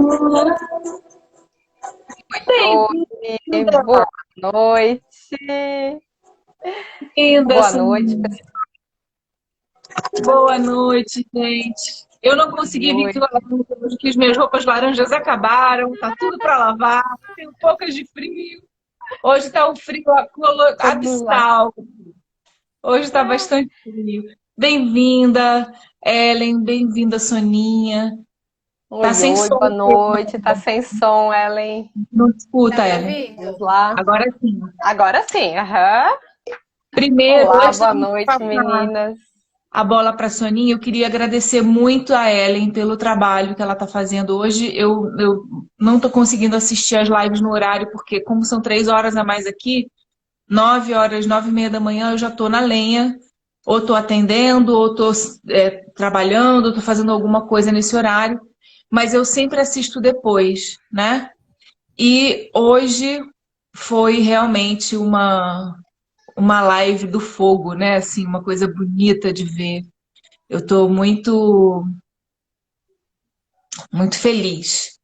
Oi, boa noite. Bem-vinda, Boa noite, Soninha. Boa noite, gente. Eu não consegui vir pela noite. rua hoje, que as minhas roupas laranjas acabaram, tá tudo para lavar, tenho poucas de frio. Hoje tá um frio Vamos lá. abissal. Hoje tá bastante frio. Bem-vinda, Ellen, bem-vinda, Soninha. Tá Oi, sem oi, boa som, noite. Tá sem som, Ellen. não Tá escuta, me Ellen. Vamos ouvindo? lá. Agora sim. Agora sim, aham. Primeiro, Olá, antes da boa gente noite, passar meninas. a bola para a Soninha, eu queria agradecer muito a Ellen pelo trabalho que ela está fazendo hoje. Eu não estou conseguindo assistir as lives no horário, porque como são 3 horas a mais aqui, 9 horas, 9h30 da manhã, eu já estou na lenha, ou estou atendendo, ou estou trabalhando, ou estou fazendo alguma coisa nesse horário, mas eu sempre assisto depois, né? E hoje foi realmente uma live do fogo, né? Assim, uma coisa bonita de ver. Eu estou muito feliz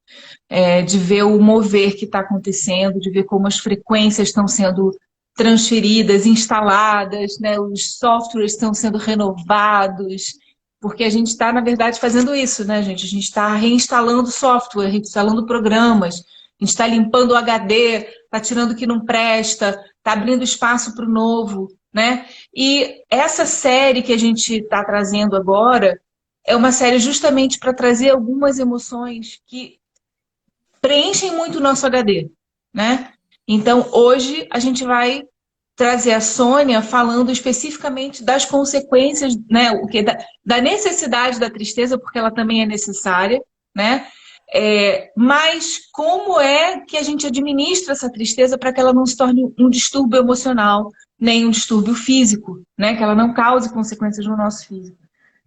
de ver o mover que está acontecendo, de ver como as frequências estão sendo transferidas, instaladas, né? Os softwares estão sendo renovados, porque a gente está, na verdade, fazendo isso, né, gente? A gente está reinstalando software, reinstalando programas, a gente está limpando o HD, está tirando o que não presta, está abrindo espaço para o novo, né? E essa série que a gente está trazendo agora é uma série justamente para trazer algumas emoções que preenchem muito o nosso HD, né? Então, hoje a gente vai trazer a Sônia falando especificamente das consequências, né? Da necessidade da tristeza, porque ela também é necessária, né? Mas como é que a gente administra essa tristeza para que ela não se torne um distúrbio emocional, nem um distúrbio físico, né? Que ela não cause consequências no nosso físico.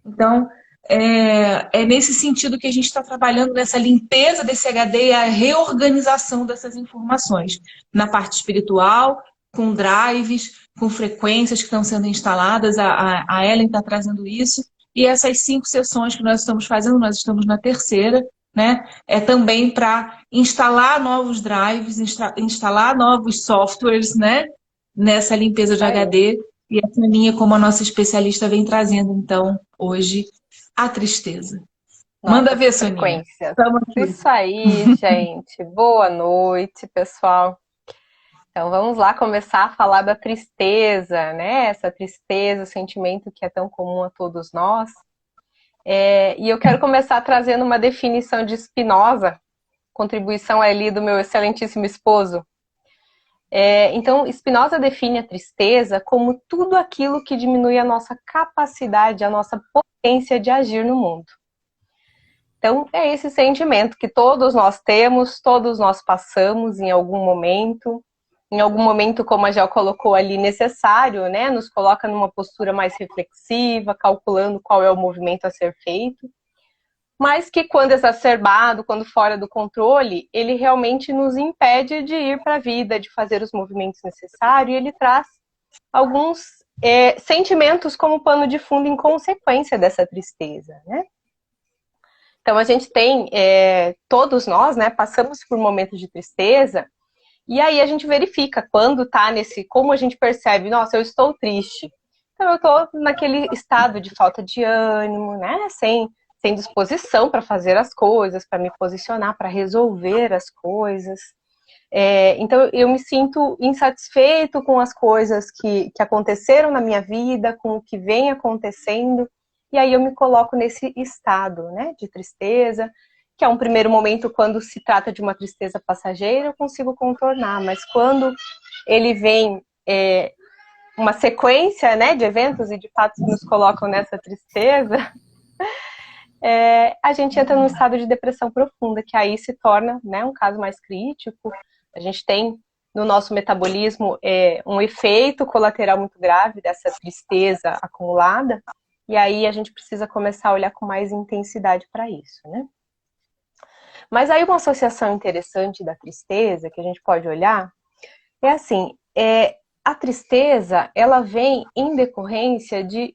Então, é nesse sentido que a gente está trabalhando nessa limpeza desse HD e a reorganização dessas informações, na parte espiritual, com drives, com frequências que estão sendo instaladas, a Ellen está trazendo isso, e essas 5 sessões que nós estamos fazendo, nós estamos na terceira, né? É também para instalar novos drives, instalar novos softwares, né? Nessa limpeza Isso de aí. HD, e a Soninha, como a nossa especialista, vem trazendo, então, hoje, a tristeza. Manda Novas ver, Soninha. frequências. Estamos aqui. Isso aí, gente. Boa noite, pessoal. Então vamos lá começar a falar da tristeza, né? Essa tristeza, o sentimento que é tão comum a todos nós. E eu quero começar trazendo uma definição de Spinoza, contribuição ali do meu excelentíssimo esposo. Então, Spinoza define a tristeza como tudo aquilo que diminui a nossa capacidade, a nossa potência de agir no mundo. Então, é esse sentimento que todos nós temos, todos nós passamos em algum momento, como a Gel colocou ali, necessário, né? Nos coloca numa postura mais reflexiva, calculando qual é o movimento a ser feito, mas que quando exacerbado, quando fora do controle, ele realmente nos impede de ir para a vida, de fazer os movimentos necessários, e ele traz alguns sentimentos como pano de fundo em consequência dessa tristeza, né? Então a gente tem, todos nós, né, passamos por momentos de tristeza, e aí a gente verifica quando tá como a gente percebe, nossa, eu estou triste. Então eu estou naquele estado de falta de ânimo, né, sem disposição para fazer as coisas, para me posicionar, para resolver as coisas. Então eu me sinto insatisfeito com as coisas que aconteceram na minha vida, com o que vem acontecendo, e aí eu me coloco nesse estado, né, de tristeza, que é um primeiro momento. Quando se trata de uma tristeza passageira, eu consigo contornar, mas quando ele vem uma sequência, né, de eventos e de fatos que nos colocam nessa tristeza, a gente entra num estado de depressão profunda, que aí se torna, né, um caso mais crítico. A gente tem no nosso metabolismo um efeito colateral muito grave dessa tristeza acumulada, e aí a gente precisa começar a olhar com mais intensidade para isso, né? Mas aí uma associação interessante da tristeza, que a gente pode olhar, é assim, a tristeza, ela vem em decorrência de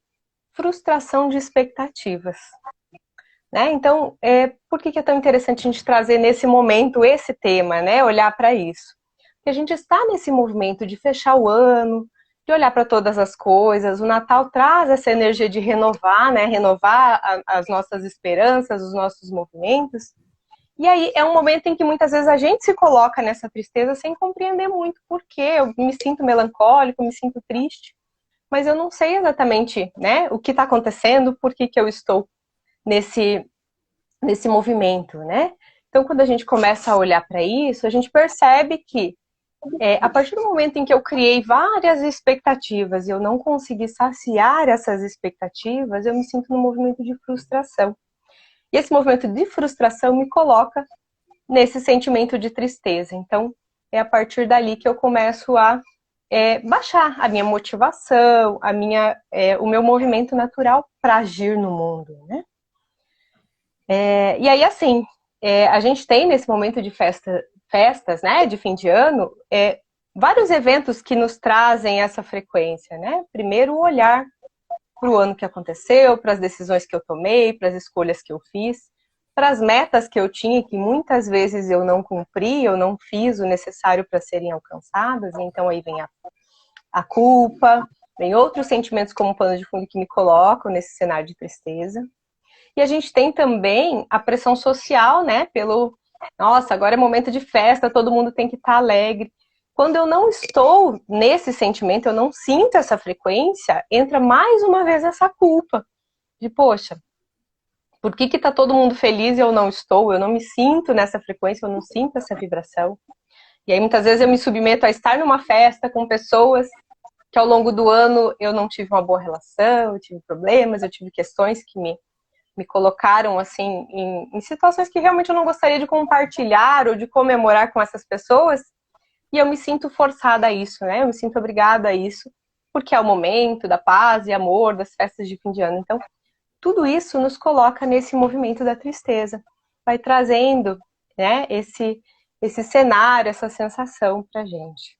frustração de expectativas. né? Então, por que é tão interessante a gente trazer nesse momento esse tema, né? Olhar para isso. Porque a gente está nesse movimento de fechar o ano, de olhar para todas as coisas. O Natal traz essa energia de renovar, né? Renovar as nossas esperanças, os nossos movimentos. E aí é um momento em que muitas vezes a gente se coloca nessa tristeza sem compreender muito por quê. Eu me sinto melancólico, me sinto triste, mas eu não sei exatamente, né, o que está acontecendo, por que eu estou nesse movimento, né? Então, quando a gente começa a olhar para isso, a gente percebe que a partir do momento em que eu criei várias expectativas e eu não consegui saciar essas expectativas, eu me sinto num movimento de frustração. E esse movimento de frustração me coloca nesse sentimento de tristeza. Então, é a partir dali que eu começo a baixar a minha motivação, o meu movimento natural para agir no mundo, né? E aí, assim, a gente tem nesse momento de festas, né, de fim de ano, vários eventos que nos trazem essa frequência, né? Primeiro, o olhar para o ano que aconteceu, para as decisões que eu tomei, para as escolhas que eu fiz, para as metas que eu tinha, que muitas vezes eu não cumpri, eu não fiz o necessário para serem alcançadas, então aí vem a culpa, vem outros sentimentos como pano de fundo que me colocam nesse cenário de tristeza. E a gente tem também a pressão social, né, nossa, agora é momento de festa, todo mundo tem que estar alegre. Quando eu não estou nesse sentimento, eu não sinto essa frequência, entra mais uma vez essa culpa de, poxa, por que tá todo mundo feliz e eu não estou? Eu não me sinto nessa frequência, eu não sinto essa vibração. E aí muitas vezes eu me submeto a estar numa festa com pessoas que ao longo do ano eu não tive uma boa relação, eu tive problemas, eu tive questões que me colocaram assim em situações que realmente eu não gostaria de compartilhar ou de comemorar com essas pessoas. E eu me sinto forçada a isso, né? Eu me sinto obrigada a isso, porque é o momento da paz e amor, das festas de fim de ano. Então, tudo isso nos coloca nesse movimento da tristeza. Vai trazendo, né, esse cenário, essa sensação pra gente.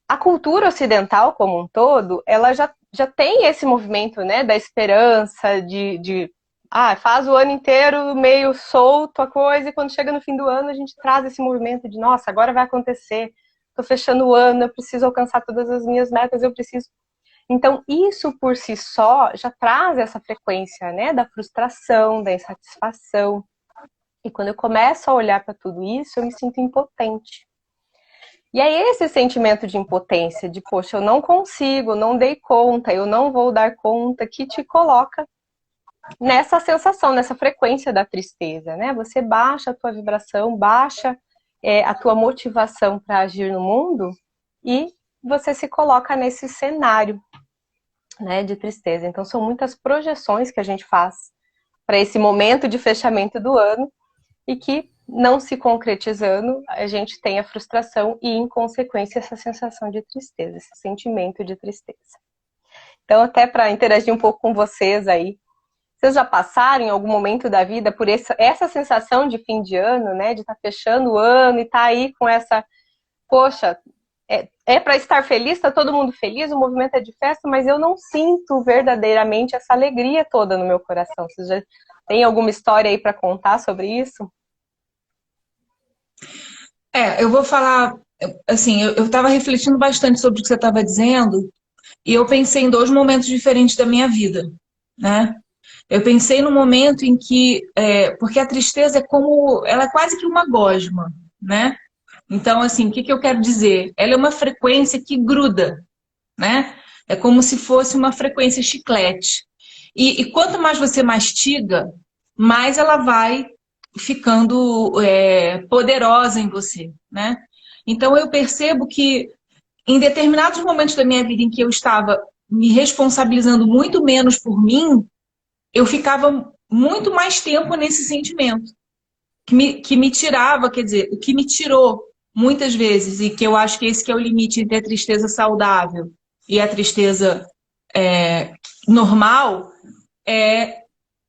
A cultura ocidental como um todo, ela já tem esse movimento, né, da esperança, faz o ano inteiro meio solto a coisa, e quando chega no fim do ano a gente traz esse movimento de, nossa, agora vai acontecer, tô fechando o ano, eu preciso alcançar todas as minhas metas, eu preciso... Então, isso por si só já traz essa frequência, né, da frustração, da insatisfação. E quando eu começo a olhar para tudo isso, eu me sinto impotente. E aí esse sentimento de impotência, de, poxa, eu não consigo, não dei conta, eu não vou dar conta, que te coloca nessa sensação, nessa frequência da tristeza, né? Você baixa a tua vibração, baixa a tua motivação para agir no mundo e você se coloca nesse cenário, né, de tristeza. Então são muitas projeções que a gente faz para esse momento de fechamento do ano e que, não se concretizando, a gente tem a frustração e, em consequência, essa sensação de tristeza, esse sentimento de tristeza. Então, até para interagir um pouco com vocês aí, vocês já passaram em algum momento da vida por essa sensação de fim de ano, né? De estar fechando o ano e estar aí com essa, poxa, para estar feliz, está todo mundo feliz, o movimento é de festa, mas eu não sinto verdadeiramente essa alegria toda no meu coração. Vocês já têm alguma história aí para contar sobre isso? Eu vou falar, assim, eu estava refletindo bastante sobre o que você estava dizendo e eu pensei em dois momentos diferentes da minha vida, né? Eu pensei no momento em que, porque a tristeza ela é quase que uma gosma, né? Então, assim, o que eu quero dizer? Ela é uma frequência que gruda, né? É como se fosse uma frequência chiclete. E quanto mais você mastiga, mais ela vai ficando poderosa em você, né? Então eu percebo que em determinados momentos da minha vida em que eu estava me responsabilizando muito menos por mim, eu ficava muito mais tempo nesse sentimento que me tirava, quer dizer, o que me tirou muitas vezes, e que eu acho que esse que é o limite entre a tristeza saudável e a tristeza normal, é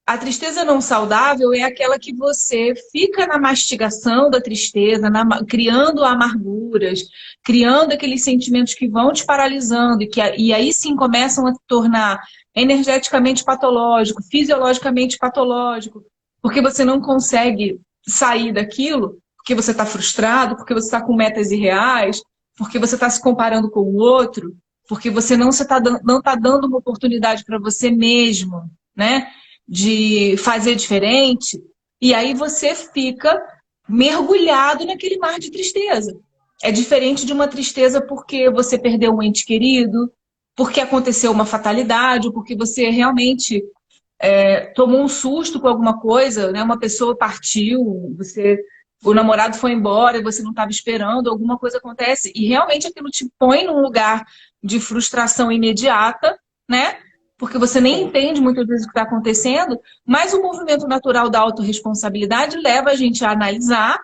A tristeza não saudável é aquela que você fica na mastigação da tristeza, criando amarguras, criando aqueles sentimentos que vão te paralisando e aí sim começam a se tornar energeticamente patológico, fisiologicamente patológico, porque você não consegue sair daquilo, porque você está frustrado, porque você está com metas irreais, porque você está se comparando com o outro, porque você não tá dando uma oportunidade para você mesmo, né? De fazer diferente, e aí você fica mergulhado naquele mar de tristeza. É diferente de uma tristeza porque você perdeu um ente querido, porque aconteceu uma fatalidade, ou porque você realmente tomou um susto com alguma coisa, né? Uma pessoa partiu, o namorado foi embora e você não estava esperando, alguma coisa acontece, e realmente aquilo te põe num lugar de frustração imediata, né? Porque você nem entende muitas vezes o que está acontecendo, mas o movimento natural da autorresponsabilidade leva a gente a analisar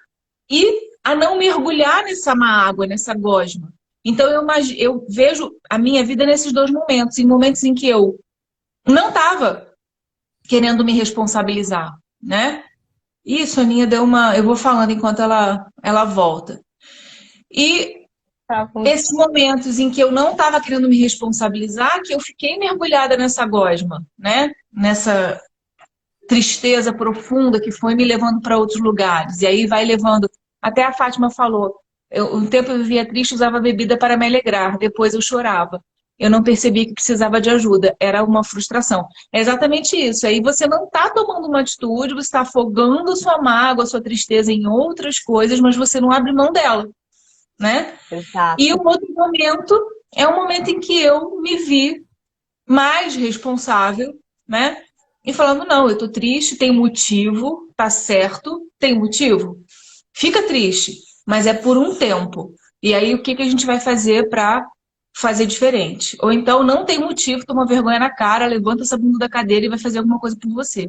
e a não mergulhar nessa má água, nessa gosma. Então eu vejo a minha vida nesses dois momentos, em momentos em que eu não estava querendo me responsabilizar, né? Isso, a Aninha deu uma. Eu vou falando enquanto ela volta. E Tá, esses momentos em que eu não estava querendo me responsabilizar, que eu fiquei mergulhada nessa gosma, né? Nessa tristeza profunda que foi me levando para outros lugares. E aí vai levando. Até a Fátima falou: um tempo eu vivia triste, usava bebida para me alegrar, depois eu chorava. Eu não percebi que precisava de ajuda, era uma frustração. É exatamente isso. Aí você não está tomando uma atitude, você está afogando sua mágoa, sua tristeza em outras coisas, mas você não abre mão dela, né? E exato. o outro momento é o momento em que eu me vi mais responsável, né? E falando, não, eu tô triste, tem motivo, tá certo, tem motivo. Fica triste, mas é por um tempo. E aí o que que a gente vai fazer para fazer diferente? Ou então não tem motivo, toma vergonha na cara, levanta essa bunda da cadeira e vai fazer alguma coisa por você.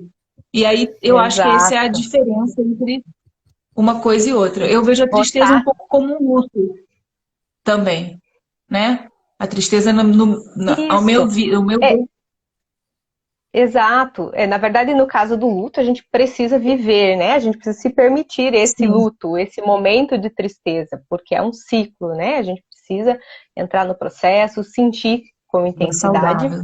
E aí eu acho que essa é a Exato. diferença entre uma coisa e outra. Eu vejo a tristeza um Botar pouco como um luto também, né? A tristeza ao meu, isso. ao meu É, ver. exato. Na verdade, no caso do luto, a gente precisa viver, né? A gente precisa se permitir esse Sim, luto, esse momento de tristeza, porque é um ciclo, né? A gente precisa entrar no processo, sentir com é intensidade, saudável.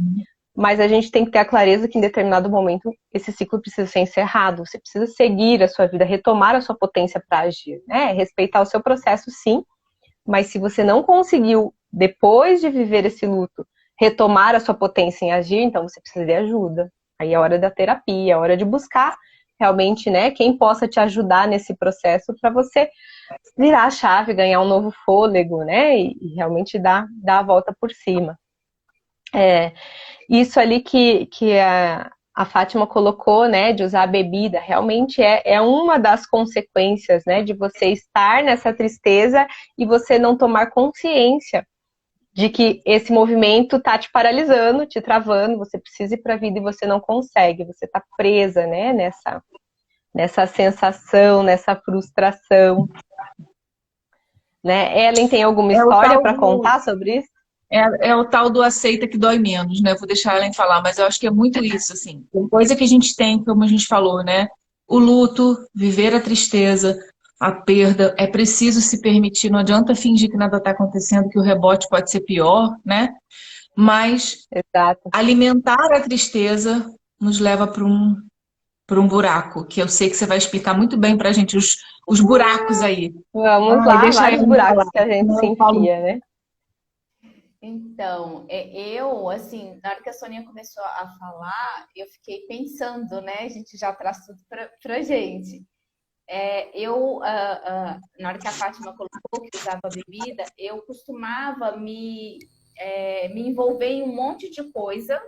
mas a gente tem que ter a clareza que em determinado momento esse ciclo precisa ser encerrado. Você precisa seguir a sua vida, retomar a sua potência para agir, né? Respeitar o seu processo, sim, mas se você não conseguiu, depois de viver esse luto, retomar a sua potência em agir, então você precisa de ajuda. Aí é hora da terapia, é hora de buscar realmente, né, quem possa te ajudar nesse processo para você virar a chave, ganhar um novo fôlego, né, e realmente dar a volta por cima. Isso ali que a Fátima colocou, né, de usar a bebida, realmente é uma das consequências, né, de você estar nessa tristeza e você não tomar consciência de que esse movimento tá te paralisando, te travando, você precisa ir para a vida e você não consegue, você tá presa, né, nessa sensação, nessa frustração, né? Ellen tem alguma É o história tal para do, contar sobre isso? é o tal do aceita que dói menos, né? Eu vou deixar ela em falar, mas eu acho que é muito isso, assim. Tem coisa que a gente tem, como a gente falou, né? O luto, viver a tristeza, a perda, é preciso se permitir, não adianta fingir que nada está acontecendo, que o rebote pode ser pior, né? Mas Exato. alimentar a tristeza nos leva para um buraco, que eu sei que você vai explicar muito bem para a gente os buracos aí. Vamos Ai, lá, deixa vários ela me falar, buracos que a gente senão se eu falo. enfia, né? Então, eu, assim, na hora que a Soninha começou a falar, eu fiquei pensando, né? A gente já traz tudo pra gente. Na hora que a Fátima colocou que usava bebida, eu costumava me envolver em um monte de coisa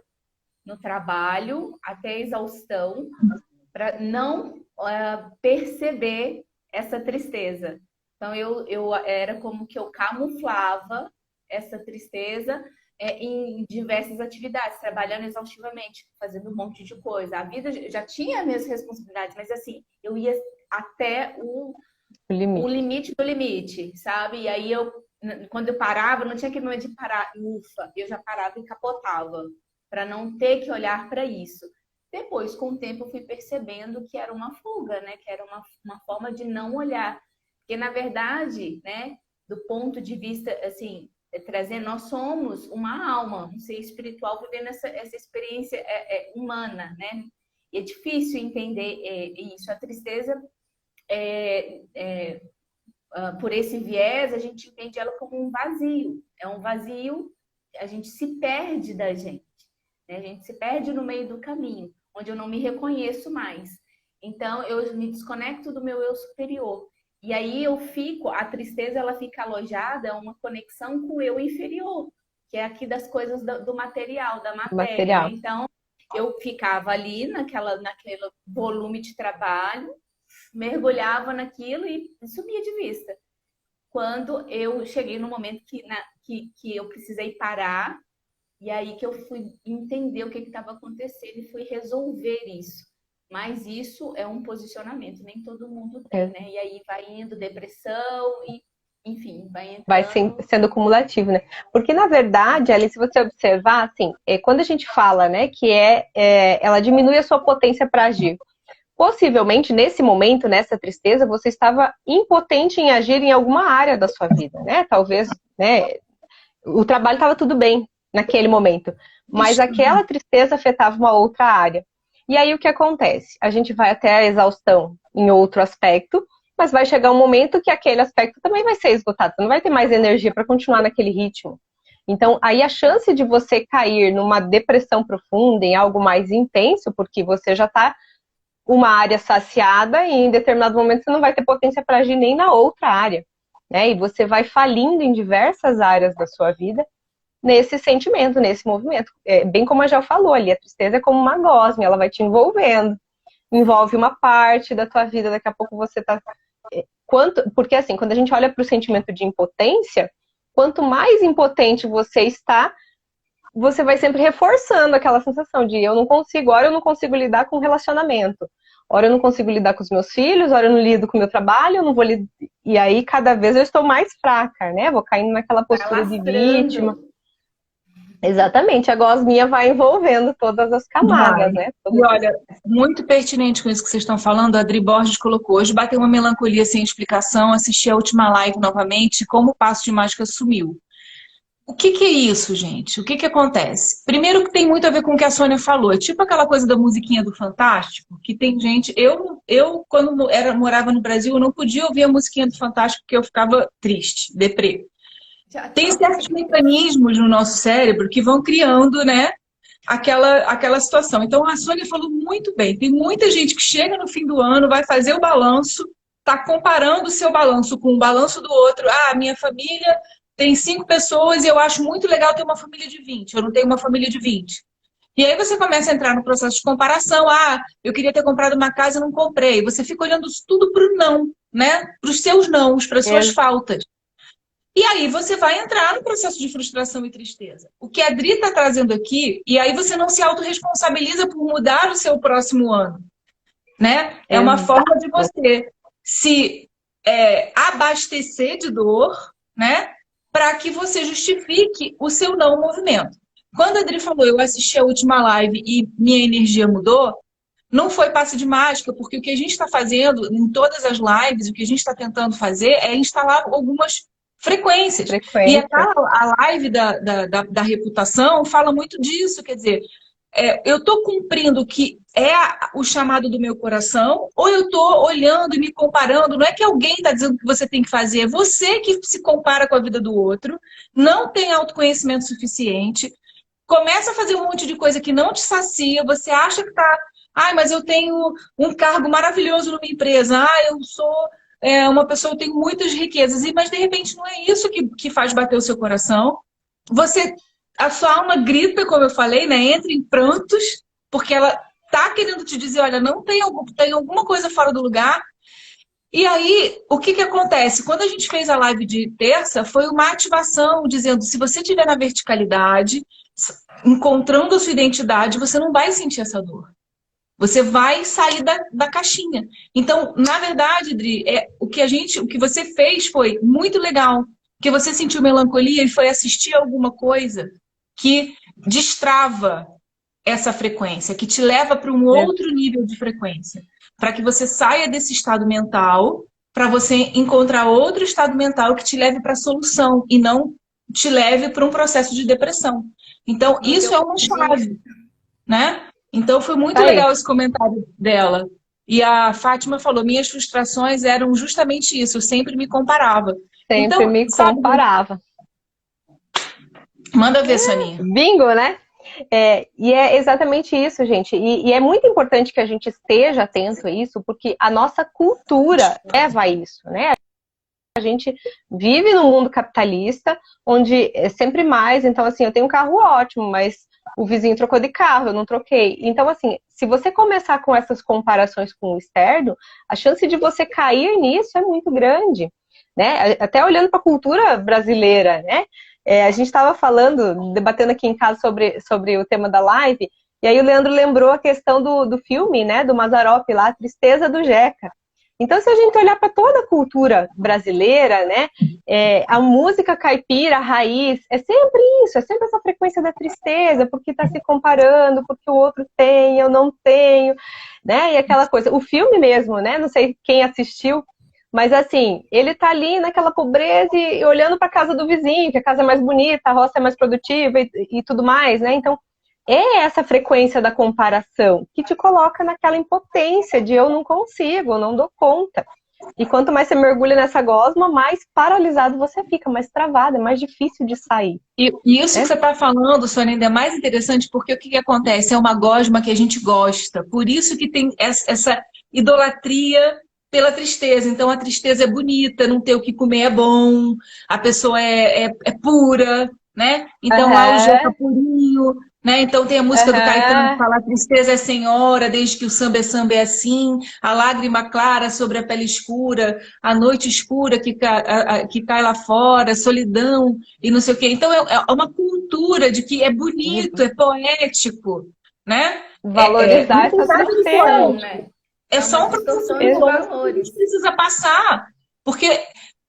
no trabalho, até exaustão, para não perceber essa tristeza. Então, eu era como que eu camuflava essa tristeza em diversas atividades, trabalhando exaustivamente, fazendo um monte de coisa. A vida já tinha minhas responsabilidades, mas assim, eu ia até O o limite. limite do limite, sabe? E aí quando eu parava, não tinha aquele momento de parar, ufa, eu já parava e capotava, para não ter que olhar para isso. Depois, com o tempo, eu fui percebendo que era uma fuga, né? Que era uma forma de não olhar. Porque, na verdade, né, do ponto de vista, assim, trazendo, nós somos uma alma, um ser espiritual vivendo essa experiência humana, né? E é difícil entender isso. A tristeza, por esse viés, a gente entende ela como um vazio. É um vazio, a gente se perde da gente, né? A gente se perde no meio do caminho, onde eu não me reconheço mais. Então, eu me desconecto do meu eu superior. E aí a tristeza, ela fica alojada, uma conexão com o eu inferior, que é aqui das coisas do material, da matéria, né? Então, eu ficava ali naquele volume de trabalho, mergulhava naquilo e sumia de vista. Quando eu cheguei no momento que eu precisei parar, e aí que eu fui entender o que estava acontecendo e fui resolver isso. Mas isso é um posicionamento, nem todo mundo tem, né? E aí vai indo depressão e, enfim, vai entrando... Vai sendo cumulativo, né? Porque, na verdade, ali, se você observar, assim, quando a gente fala, né, que ela diminui a sua potência para agir, possivelmente, nesse momento, nessa tristeza, você estava impotente em agir em alguma área da sua vida, né? Talvez, né, o trabalho estava tudo bem naquele momento, mas aquela tristeza afetava uma outra área. E aí o que acontece? A gente vai até a exaustão em outro aspecto, mas vai chegar um momento que aquele aspecto também vai ser esgotado, você não vai ter mais energia para continuar naquele ritmo. Então, aí a chance de você cair numa depressão profunda, em algo mais intenso, porque você já está uma área saciada e em determinado momento você não vai ter potência para agir nem na outra área, né? E você vai falindo em diversas áreas da sua vida nesse sentimento, nesse movimento. Bem como a Gel falou ali, a tristeza é como uma gosma, ela vai te envolvendo, envolve uma parte da tua vida, daqui a pouco você tá... Porque assim, quando a gente olha para o sentimento de impotência, quanto mais impotente você está, você vai sempre reforçando aquela sensação de eu não consigo, ora eu não consigo lidar com o relacionamento, ora eu não consigo lidar com os meus filhos, ora eu não lido com o meu trabalho, eu não vou lidar... E aí cada vez eu estou mais fraca, né? Vou caindo naquela postura de vítima. Exatamente, a gosminha vai envolvendo todas as camadas, né? E olha, muito pertinente com isso que vocês estão falando, a Adri Borges colocou, hoje bateu uma melancolia sem explicação, assisti a última live novamente, como o passo de mágica sumiu. O que é isso, gente? O que acontece? Primeiro que tem muito a ver com o que a Sônia falou, é tipo aquela coisa da musiquinha do Fantástico, que tem gente... Eu quando morava no Brasil, eu não podia ouvir a musiquinha do Fantástico porque eu ficava triste, deprê. Tem certos mecanismos no nosso cérebro que vão criando, né, aquela situação. Então, a Sônia falou muito bem. Tem muita gente que chega no fim do ano, vai fazer o balanço, está comparando o seu balanço com o balanço do outro. Ah, minha família tem 5 pessoas e eu acho muito legal ter uma família de 20. Eu não tenho uma família de 20. E aí você começa a entrar no processo de comparação. Ah, eu queria ter comprado uma casa e não comprei. Você fica olhando tudo para o não, né? Para os seus nãos, para as suas faltas. E aí você vai entrar no processo de frustração e tristeza. O que a Adri está trazendo aqui, e aí você não se autorresponsabiliza por mudar o seu próximo ano, né? É uma forma de você se abastecer de dor, né? Para que você justifique o seu não movimento. Quando a Adri falou, eu assisti a última live e minha energia mudou, não foi passe de mágica, porque o que a gente está fazendo em todas as lives, o que a gente está tentando fazer é instalar algumas frequências. E a live da reputação fala muito disso, quer dizer, eu estou cumprindo o que é o chamado do meu coração, ou eu estou olhando e me comparando, não é que alguém está dizendo que você tem que fazer, é você que se compara com a vida do outro, não tem autoconhecimento suficiente, começa a fazer um monte de coisa que não te sacia, você acha que está... Ah, mas eu tenho um cargo maravilhoso numa empresa, eu sou... uma pessoa que tem muitas riquezas, mas de repente não é isso que faz bater o seu coração. A sua alma grita, como eu falei, né? Entra em prantos, porque ela tá querendo te dizer, olha, não tem alguma coisa fora do lugar. E aí, o que acontece? Quando a gente fez a live de terça, foi uma ativação, dizendo, se você estiver na verticalidade, encontrando a sua identidade, você não vai sentir essa dor. Você vai sair da caixinha. Então, na verdade, Adri, o que você fez foi muito legal. Porque você sentiu melancolia e foi assistir alguma coisa que destrava essa frequência, que te leva para um outro nível de frequência, para que você saia desse estado mental, para você encontrar outro estado mental que te leve para a solução e não te leve para um processo de depressão. Então, isso é uma chave, né? Então, foi muito legal esse comentário dela. E a Fátima falou, minhas frustrações eram justamente isso, eu sempre me comparava. Sempre então, me sabe, comparava. Manda ver, Soninha. Bingo, né? E é exatamente isso, gente. E é muito importante que a gente esteja atento a isso, porque a nossa cultura leva a isso, né? A gente vive num mundo capitalista, onde é sempre mais. Então, assim, eu tenho um carro ótimo, mas o vizinho trocou de carro, eu não troquei. Então, assim, se você começar com essas comparações com o externo, a chance de você cair nisso é muito grande, né? Até olhando para a cultura brasileira, né? A gente estava falando, debatendo aqui em casa sobre o tema da live, e aí o Leandro lembrou a questão do filme, né? Do Mazzaropi lá, Tristeza do Jeca. Então, se a gente olhar para toda a cultura brasileira, né, a música caipira, a raiz, é sempre isso, é sempre essa frequência da tristeza, porque está se comparando, porque o outro tem, eu não tenho, né, e aquela coisa. O filme mesmo, né, não sei quem assistiu, mas assim, ele tá ali naquela pobreza e olhando para a casa do vizinho, que a casa é mais bonita, a roça é mais produtiva e tudo mais, né, então é essa frequência da comparação que te coloca naquela impotência de eu não consigo, eu não dou conta. E quanto mais você mergulha nessa gosma, mais paralisado você fica, mais travado, é mais difícil de sair. E isso que você está falando, Sônia, ainda é mais interessante porque o que acontece? É uma gosma que a gente gosta. Por isso que tem essa idolatria pela tristeza. Então a tristeza é bonita, não ter o que comer é bom, a pessoa é pura, né? Então lá o Jeca purinho, né? Então tem a música do Caetano que fala: a tristeza é senhora, desde que o samba é assim, a lágrima clara sobre a pele escura, a noite escura que cai lá fora, solidão e não sei o quê. Então é uma cultura de que é bonito, é poético, né? Valorizar essa tristeza, né? É só um processo de valores que a gente precisa passar, porque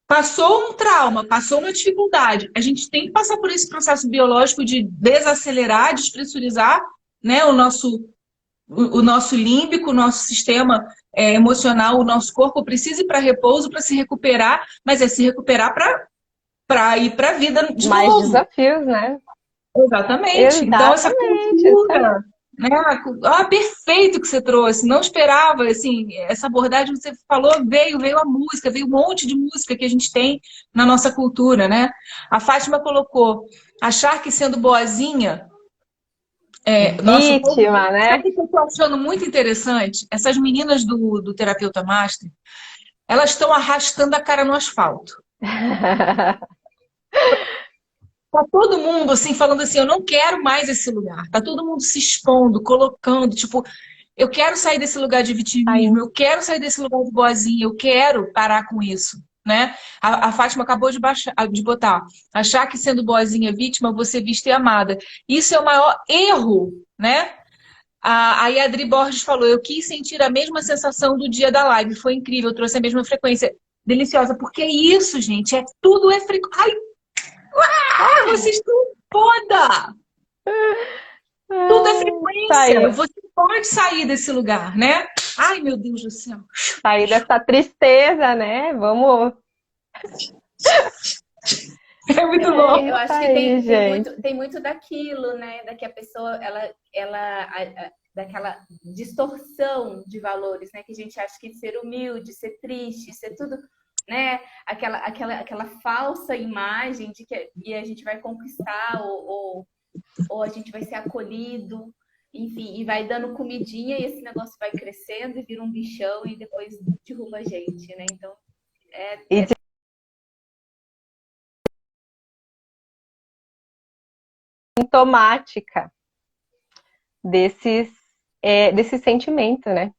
passou um trauma, passou uma dificuldade, a gente tem que passar por esse processo biológico de desacelerar, despressurizar, né, o nosso límbico, o nosso sistema emocional, o nosso corpo precisa ir para repouso, para se recuperar, mas é se recuperar para ir para a vida de mais novo. Desafios, né? Exatamente. Então, essa cultura... Né? Perfeito que você trouxe, não esperava, assim, essa abordagem que você falou, veio a música, veio um monte de música que a gente tem na nossa cultura, né? A Fátima colocou, achar que sendo boazinha, vítima, né? Sabe o que eu estou achando muito interessante? Essas meninas do Terapeuta Master, elas estão arrastando a cara no asfalto. Tá todo mundo assim falando assim, eu não quero mais esse lugar. Tá todo mundo se expondo, colocando, tipo, eu quero sair desse lugar de vitimismo, eu quero sair desse lugar de boazinha, eu quero parar com isso, né? A Fátima acabou de botar, achar que sendo boazinha vítima, você vista e amada. Isso é o maior erro, né? Aí a Adri Borges falou, eu quis sentir a mesma sensação do dia da live, foi incrível, trouxe a mesma frequência, deliciosa, porque é isso, gente, tudo é frequência. Vocês estão foda! Tudo é frequência. Você pode sair desse lugar, né? Ai, meu Deus do céu. Sair dessa tristeza, né? Vamos. É muito bom. Eu acho que tem muito daquilo, né? Da que a pessoa, daquela distorção de valores, né? Que a gente acha que ser humilde, ser triste, ser tudo... Né? Aquela falsa imagem de que a gente vai conquistar ou a gente vai ser acolhido, enfim, e vai dando comidinha e esse negócio vai crescendo e vira um bichão e depois derruba a gente, né? Então, sintomática desse sentimento, né?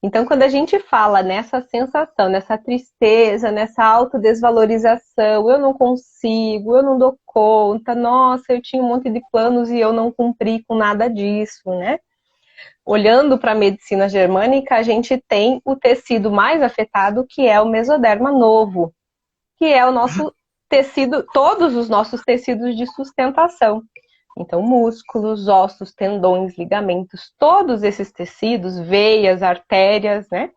Então, quando a gente fala nessa sensação, nessa tristeza, nessa autodesvalorização, eu não consigo, eu não dou conta, nossa, eu tinha um monte de planos e eu não cumpri com nada disso, né? Olhando para a medicina germânica, a gente tem o tecido mais afetado, que é o mesoderma novo, que é o nosso tecido, todos os nossos tecidos de sustentação. Então, músculos, ossos, tendões, ligamentos, todos esses tecidos, veias, artérias, né,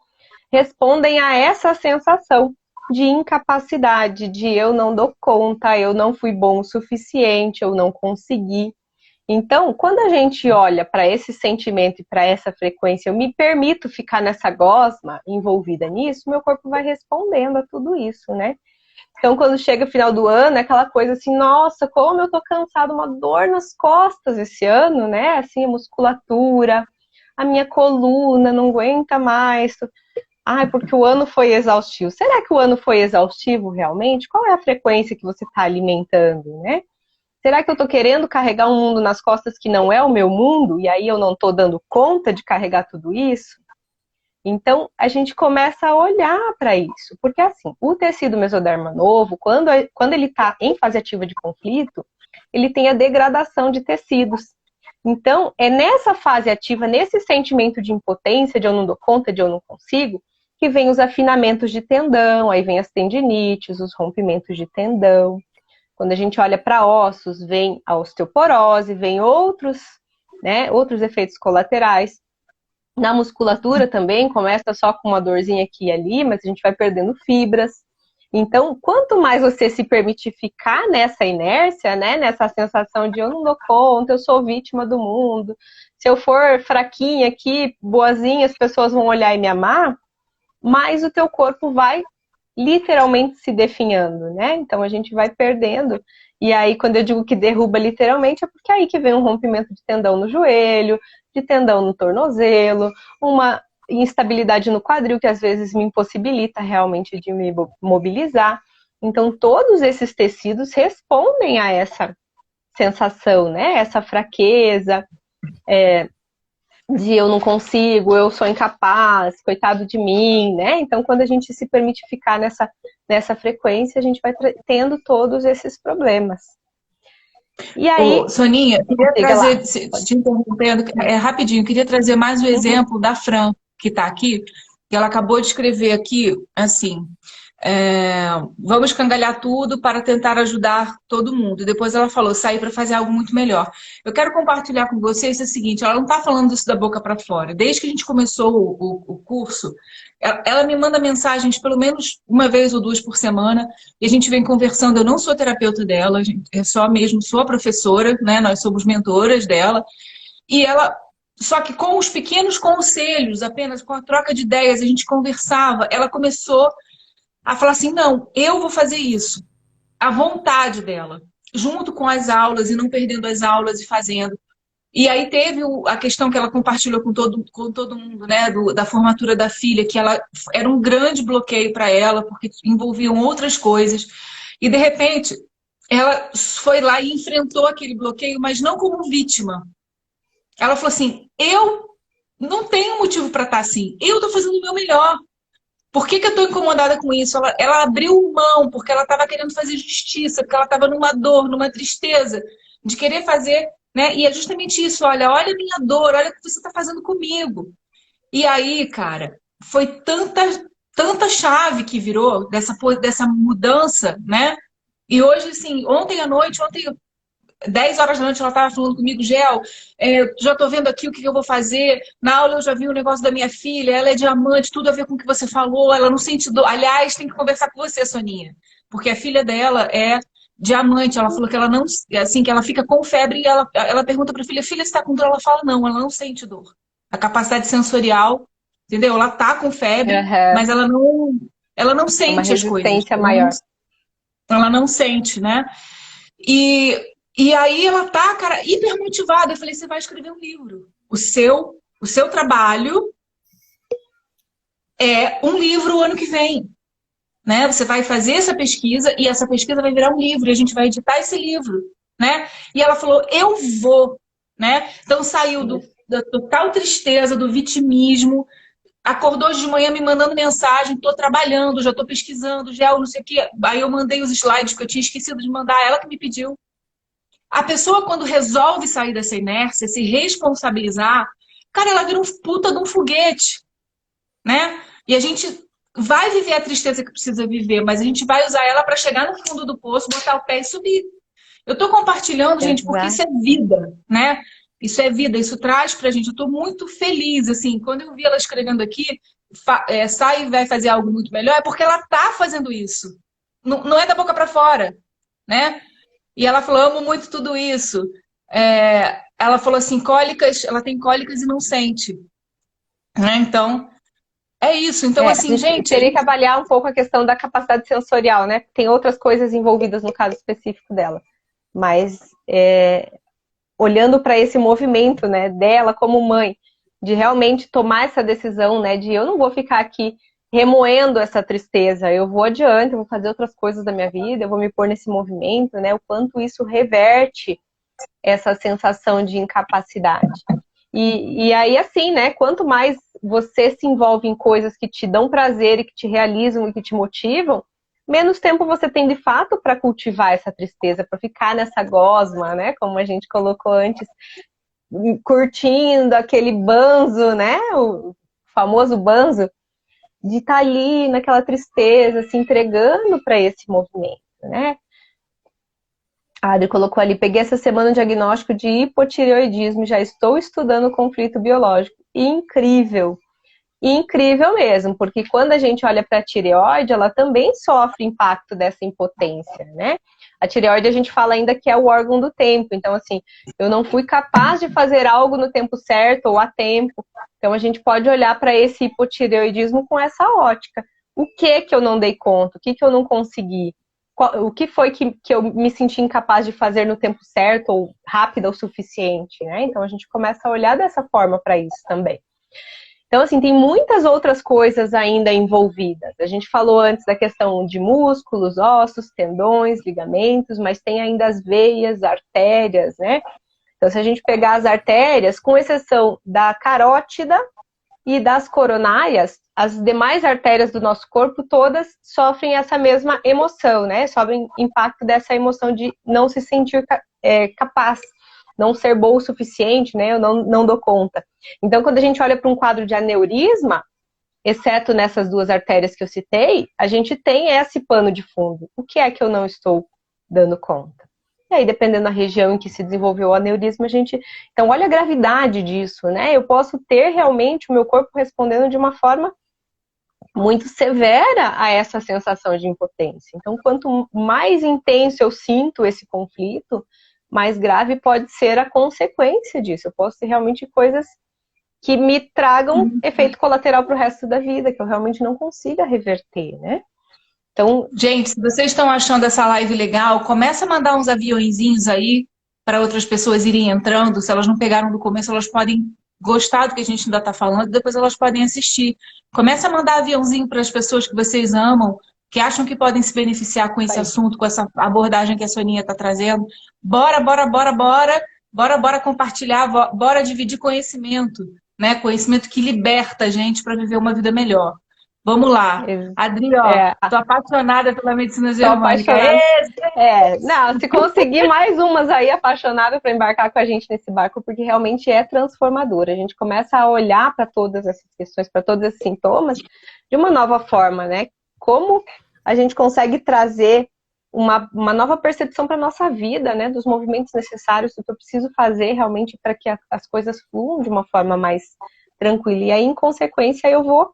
respondem a essa sensação de incapacidade, de eu não dou conta, eu não fui bom o suficiente, eu não consegui. Então, quando a gente olha para esse sentimento e para essa frequência, eu me permito ficar nessa gosma, envolvida nisso, meu corpo vai respondendo a tudo isso, né? Então, quando chega o final do ano, é aquela coisa assim, nossa, como eu tô cansada, uma dor nas costas esse ano, né? Assim, a musculatura, a minha coluna não aguenta mais. Ai, porque o ano foi exaustivo. Será que o ano foi exaustivo realmente? Qual é a frequência que você está alimentando, né? Será que eu estou querendo carregar um mundo nas costas que não é o meu mundo? E aí eu não estou dando conta de carregar tudo isso? Então, a gente começa a olhar para isso. Porque, assim, o tecido mesoderma novo, quando ele está em fase ativa de conflito, ele tem a degradação de tecidos. Então, é nessa fase ativa, nesse sentimento de impotência, de eu não dou conta, de eu não consigo, que vem os afinamentos de tendão, aí vem as tendinites, os rompimentos de tendão. Quando a gente olha para ossos, vem a osteoporose, vem outros, né, outros efeitos colaterais. Na musculatura também, começa só com uma dorzinha aqui e ali, mas a gente vai perdendo fibras. Então, quanto mais você se permite ficar nessa inércia, né, nessa sensação de eu não dou conta, eu sou vítima do mundo, se eu for fraquinha aqui, boazinha, as pessoas vão olhar e me amar, mais o teu corpo vai literalmente se definhando, né? Então a gente vai perdendo. E aí, quando eu digo que derruba literalmente, é porque é aí que vem um rompimento de tendão no joelho, de tendão no tornozelo, uma instabilidade no quadril que às vezes me impossibilita realmente de me mobilizar. Então, todos esses tecidos respondem a essa sensação, né? Essa fraqueza, de eu não consigo, eu sou incapaz, coitado de mim, né? Então, quando a gente se permite ficar nessa frequência, a gente vai tendo todos esses problemas. E aí... Ô, Soninha, queria trazer, te interrompendo, rapidinho, queria trazer mais um exemplo da Fran, que está aqui, que ela acabou de escrever aqui, assim... vamos escangalhar tudo para tentar ajudar todo mundo. Depois ela falou, sair para fazer algo muito melhor. Eu quero compartilhar com vocês o seguinte, ela não está falando isso da boca para fora. Desde que a gente começou o curso, ela me manda mensagens pelo menos uma vez ou duas por semana, e a gente vem conversando. Eu não sou terapeuta dela, é só mesmo, sou a professora, né? Nós somos mentoras dela, e ela... Só que com os pequenos conselhos, apenas com a troca de ideias, a gente conversava, ela começou a falar assim, não, eu vou fazer isso. A vontade dela, junto com as aulas e não perdendo as aulas e fazendo. E aí teve a questão que ela compartilhou com todo mundo, né, da formatura da filha, que ela era um grande bloqueio para ela, porque envolviam outras coisas. E, de repente, ela foi lá e enfrentou aquele bloqueio, mas não como vítima. Ela falou assim, eu não tenho motivo para estar assim, eu estou fazendo o meu melhor. Por que eu estou incomodada com isso? Ela abriu mão, porque ela estava querendo fazer justiça, porque ela estava numa dor, numa tristeza, de querer fazer, né? E é justamente isso, olha a minha dor, olha o que você está fazendo comigo. E aí, cara, foi tanta chave que virou dessa mudança, né? E hoje, assim, ontem 10 horas da noite, ela estava falando comigo, Gel, já estou vendo aqui o que eu vou fazer. Na aula eu já vi o negócio da minha filha, ela é diamante, tudo a ver com o que você falou, ela não sente dor. Aliás, tem que conversar com você, Soninha, porque a filha dela é diamante. Ela falou que ela não, assim, que ela fica com febre e ela pergunta para a filha, filha, você está com dor? Ela fala, não, ela não sente dor. A capacidade sensorial, entendeu? Ela tá com febre, mas ela não sente as coisas. Uma resistência maior. Ela não sente, né? E aí ela tá, cara, hiper motivada. Eu falei, você vai escrever um livro. O seu trabalho é um livro o ano que vem. Né? Você vai fazer essa pesquisa e essa pesquisa vai virar um livro e a gente vai editar esse livro. Né? E ela falou, eu vou. Né? Então saiu da total tristeza, do vitimismo. Acordou hoje de manhã me mandando mensagem, estou trabalhando, já estou pesquisando, já não sei o quê. Aí eu mandei os slides que eu tinha esquecido de mandar, ela que me pediu. A pessoa, quando resolve sair dessa inércia, se responsabilizar, cara, ela vira um puta de um foguete, né? E a gente vai viver a tristeza que precisa viver, mas a gente vai usar ela para chegar no fundo do poço, botar o pé e subir. Eu estou compartilhando, gente, porque Exato. isso é vida, né? Isso é vida, isso traz pra gente. Eu estou muito feliz, assim, quando eu vi ela escrevendo aqui, sai e vai fazer algo muito melhor, é porque ela tá fazendo isso. Não é da boca para fora, né? E ela falou, amo muito tudo isso. Ela falou assim, cólicas, ela tem cólicas e não sente, né? Então, é isso. Então, A assim, gente gente, a teria que gente... avaliar um pouco a questão da capacidade sensorial, né? Tem outras coisas envolvidas no caso específico dela. Mas olhando para esse movimento, né, dela como mãe, de realmente tomar essa decisão, né, de eu não vou ficar aqui remoendo essa tristeza, eu vou adiante, eu vou fazer outras coisas da minha vida, eu vou me pôr nesse movimento, né, o quanto isso reverte essa sensação de incapacidade. E aí, assim, né, quanto mais você se envolve em coisas que te dão prazer e que te realizam e que te motivam, menos tempo você tem de fato para cultivar essa tristeza, para ficar nessa gosma, né? Como a gente colocou antes, curtindo aquele banzo, né? O famoso banzo, de estar ali naquela tristeza, se entregando para esse movimento, né? A Adri colocou ali, peguei essa semana um diagnóstico de hipotireoidismo, já estou estudando o conflito biológico. Incrível! Incrível mesmo, porque quando a gente olha para a tireoide, ela também sofre impacto dessa impotência, né? A tireoide a gente fala ainda que é o órgão do tempo, então assim, eu não fui capaz de fazer algo no tempo certo ou a tempo, então a gente pode olhar para esse hipotireoidismo com essa ótica. O que eu não dei conta? O que eu não consegui? O que foi que eu me senti incapaz de fazer no tempo certo ou rápido o suficiente, né? Então a gente começa a olhar dessa forma para isso também. Então, assim, tem muitas outras coisas ainda envolvidas. A gente falou antes da questão de músculos, ossos, tendões, ligamentos, mas tem ainda as veias, artérias, né? Então, se a gente pegar as artérias, com exceção da carótida e das coronárias, as demais artérias do nosso corpo todas sofrem essa mesma emoção, né? Sofrem impacto dessa emoção de não se sentir capaz, não ser bom o suficiente, né? Eu não dou conta. Então, quando a gente olha para um quadro de aneurisma, exceto nessas duas artérias que eu citei, a gente tem esse pano de fundo. O que é que eu não estou dando conta? E aí, dependendo da região em que se desenvolveu o aneurisma, a gente... Então, olha a gravidade disso, né? Eu posso ter realmente o meu corpo respondendo de uma forma muito severa a essa sensação de impotência. Então, quanto mais intenso eu sinto esse conflito, mais grave pode ser a consequência disso. Eu posso ter realmente coisas que me tragam efeito colateral para o resto da vida, que eu realmente não consiga reverter, né? Então, Gente, se vocês estão achando essa live legal, começa a mandar uns aviõezinhos aí para outras pessoas irem entrando. Se elas não pegaram do começo, elas podem gostar do que a gente ainda está falando, depois elas podem assistir. Começa a mandar aviãozinho para as pessoas que vocês amam, que acham que podem se beneficiar com esse assunto, com essa abordagem que a Soninha está trazendo. Bora, bora, bora, bora, bora, bora compartilhar, bora dividir conhecimento, né? Conhecimento que liberta a gente para viver uma vida melhor. Vamos lá. Adri, ó, tô apaixonada pela medicina germânica. Não, se conseguir mais umas aí apaixonada para embarcar com a gente nesse barco, porque realmente é transformador. A gente começa a olhar para todas essas questões, para todos esses sintomas, de uma nova forma, né? Como a gente consegue trazer uma nova percepção para a nossa vida, né? Dos movimentos necessários, do que eu preciso fazer realmente para que as coisas fluam de uma forma mais tranquila. E aí, em consequência, eu vou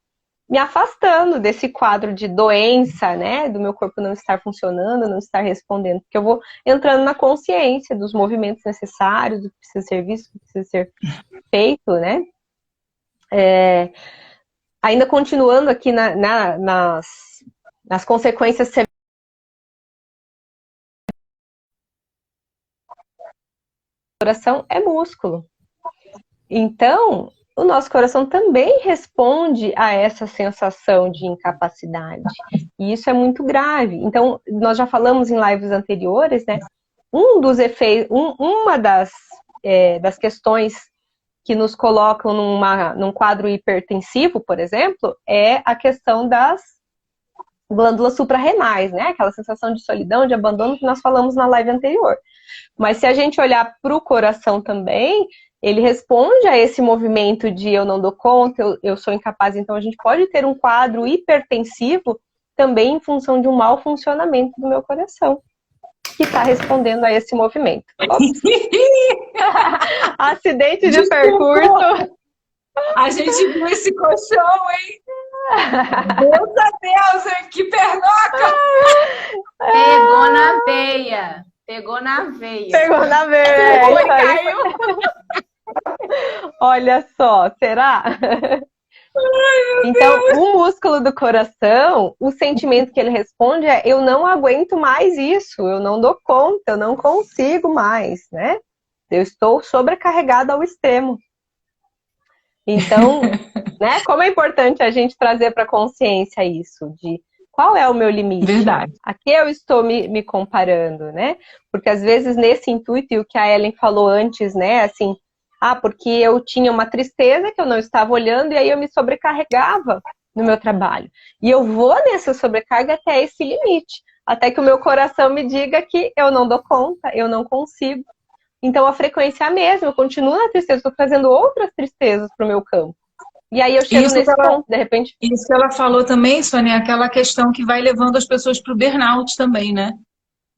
me afastando desse quadro de doença, né, do meu corpo não estar funcionando, não estar respondendo, porque eu vou entrando na consciência dos movimentos necessários, do que precisa ser visto, do que precisa ser feito, né. Ainda continuando aqui nas consequências severas, o coração é músculo. Então, o nosso coração também responde a essa sensação de incapacidade. E isso é muito grave. Então, nós já falamos em lives anteriores, né? Um dos efeitos, uma das questões que nos colocam num quadro hipertensivo, por exemplo, é a questão das glândulas suprarrenais, né? Aquela sensação de solidão, de abandono que nós falamos na live anterior. Mas se a gente olhar para o coração também, ele responde a esse movimento de eu não dou conta, eu sou incapaz. Então, a gente pode ter um quadro hipertensivo também em função de um mau funcionamento do meu coração. que está respondendo a esse movimento. Acidente de percurso. A gente viu esse colchão, hein? Deus, hein? Que pernoca! Pegou na veia. Pegou na veia. Pegou na veia. Foi, caiu. Olha só, será? Então, o músculo do coração, o sentimento que ele responde é: eu não aguento mais isso, eu não dou conta, eu não consigo mais, né? Eu estou sobrecarregada ao extremo. Então, né, como é importante a gente trazer para a consciência isso, de qual é o meu limite? Verdade. A que eu estou me comparando, né? Porque às vezes nesse intuito, e o que a Ellen falou antes, né, assim, porque eu tinha uma tristeza que eu não estava olhando e aí eu me sobrecarregava no meu trabalho. E eu vou nessa sobrecarga até esse limite, até que o meu coração me diga que eu não dou conta, eu não consigo. Então a frequência é a mesma, eu continuo na tristeza, estou trazendo outras tristezas para o meu campo. E aí eu chego nesse ponto, de repente... Isso que ela falou também, Sônia, é aquela questão que vai levando as pessoas para o burnout também, né?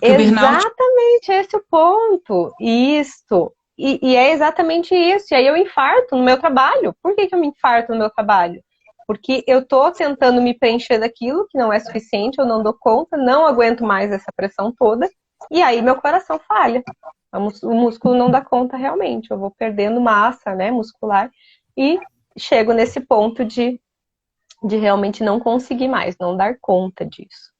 Exatamente, esse é o ponto. Isso. E é exatamente isso. E aí eu infarto no meu trabalho. Por que eu me infarto no meu trabalho? Porque eu estou tentando me preencher daquilo que não é suficiente, eu não dou conta, não aguento mais essa pressão toda, e aí meu coração falha. O músculo não dá conta realmente. Eu vou perdendo massa, né, muscular e chego nesse ponto de realmente não conseguir mais, não dar conta disso.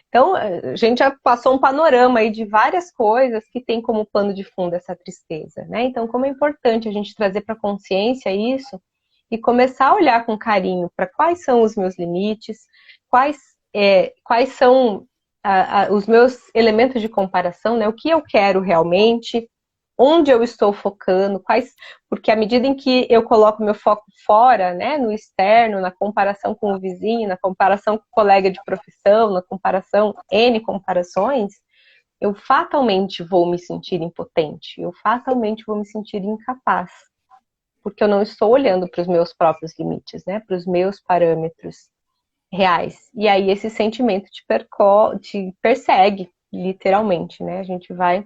Então, a gente já passou um panorama aí de várias coisas que tem como pano de fundo essa tristeza, né? Então, como é importante a gente trazer para a consciência isso e começar a olhar com carinho para quais são os meus limites, quais são os meus elementos de comparação, né? O que eu quero realmente, onde eu estou focando, porque à medida em que eu coloco meu foco fora, né, no externo, na comparação com o vizinho, na comparação com o colega de profissão, na comparação, N comparações, eu fatalmente vou me sentir impotente, eu fatalmente vou me sentir incapaz, porque eu não estou olhando para os meus próprios limites, né, para os meus parâmetros reais. E aí esse sentimento te persegue, literalmente, né, a gente vai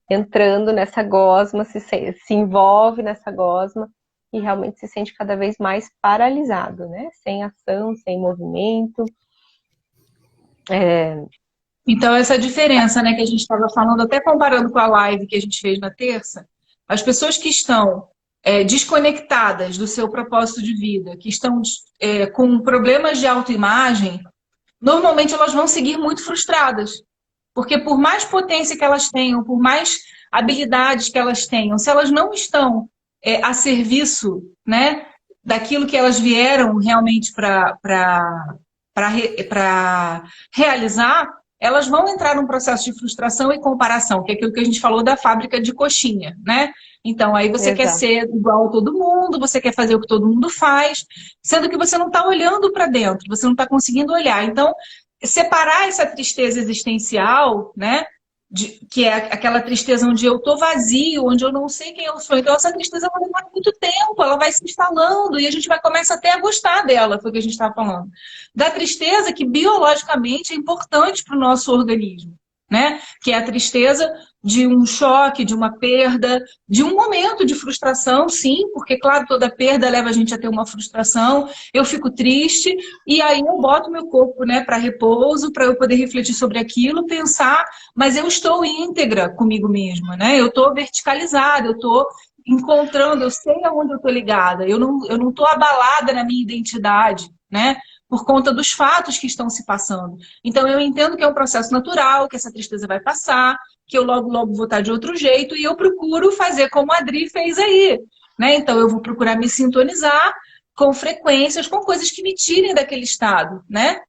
entrando nessa gosma, se envolve nessa gosma e realmente se sente cada vez mais paralisado, né? Sem ação, sem movimento. Então, essa diferença, né, que a gente estava falando, até comparando com a live que a gente fez na terça, as pessoas que estão desconectadas do seu propósito de vida, que estão com problemas de autoimagem, normalmente elas vão seguir muito frustradas. Porque por mais potência que elas tenham, por mais habilidades que elas tenham, se elas não estão a serviço, né, daquilo que elas vieram realmente para realizar, elas vão entrar num processo de frustração e comparação, que é aquilo que a gente falou da fábrica de coxinha, né? Então, aí você quer ser igual a todo mundo, você quer fazer o que todo mundo faz, sendo que você não está olhando para dentro, você não está conseguindo olhar. Então, separar essa tristeza existencial, né, que é aquela tristeza onde eu estou vazio, onde eu não sei quem eu sou. Então, essa tristeza vai levar muito tempo, ela vai se instalando e a gente vai começar até a gostar dela, foi o que a gente estava falando. Da tristeza que biologicamente é importante para o nosso organismo, né? Que é a tristeza de um choque, de uma perda, de um momento de frustração, sim, porque, claro, toda perda leva a gente a ter uma frustração, eu fico triste, e aí eu boto meu corpo, né, para repouso, para eu poder refletir sobre aquilo, pensar, mas eu estou íntegra comigo mesma, né? Eu estou verticalizada, eu estou encontrando, eu sei aonde eu estou ligada, eu não estou abalada na minha identidade, né? Por conta dos fatos que estão se passando. Então, eu entendo que é um processo natural, que essa tristeza vai passar, que eu logo vou estar de outro jeito, e eu procuro fazer como a Adri fez aí, né? Então, eu vou procurar me sintonizar com frequências, com coisas que me tirem daquele estado, né?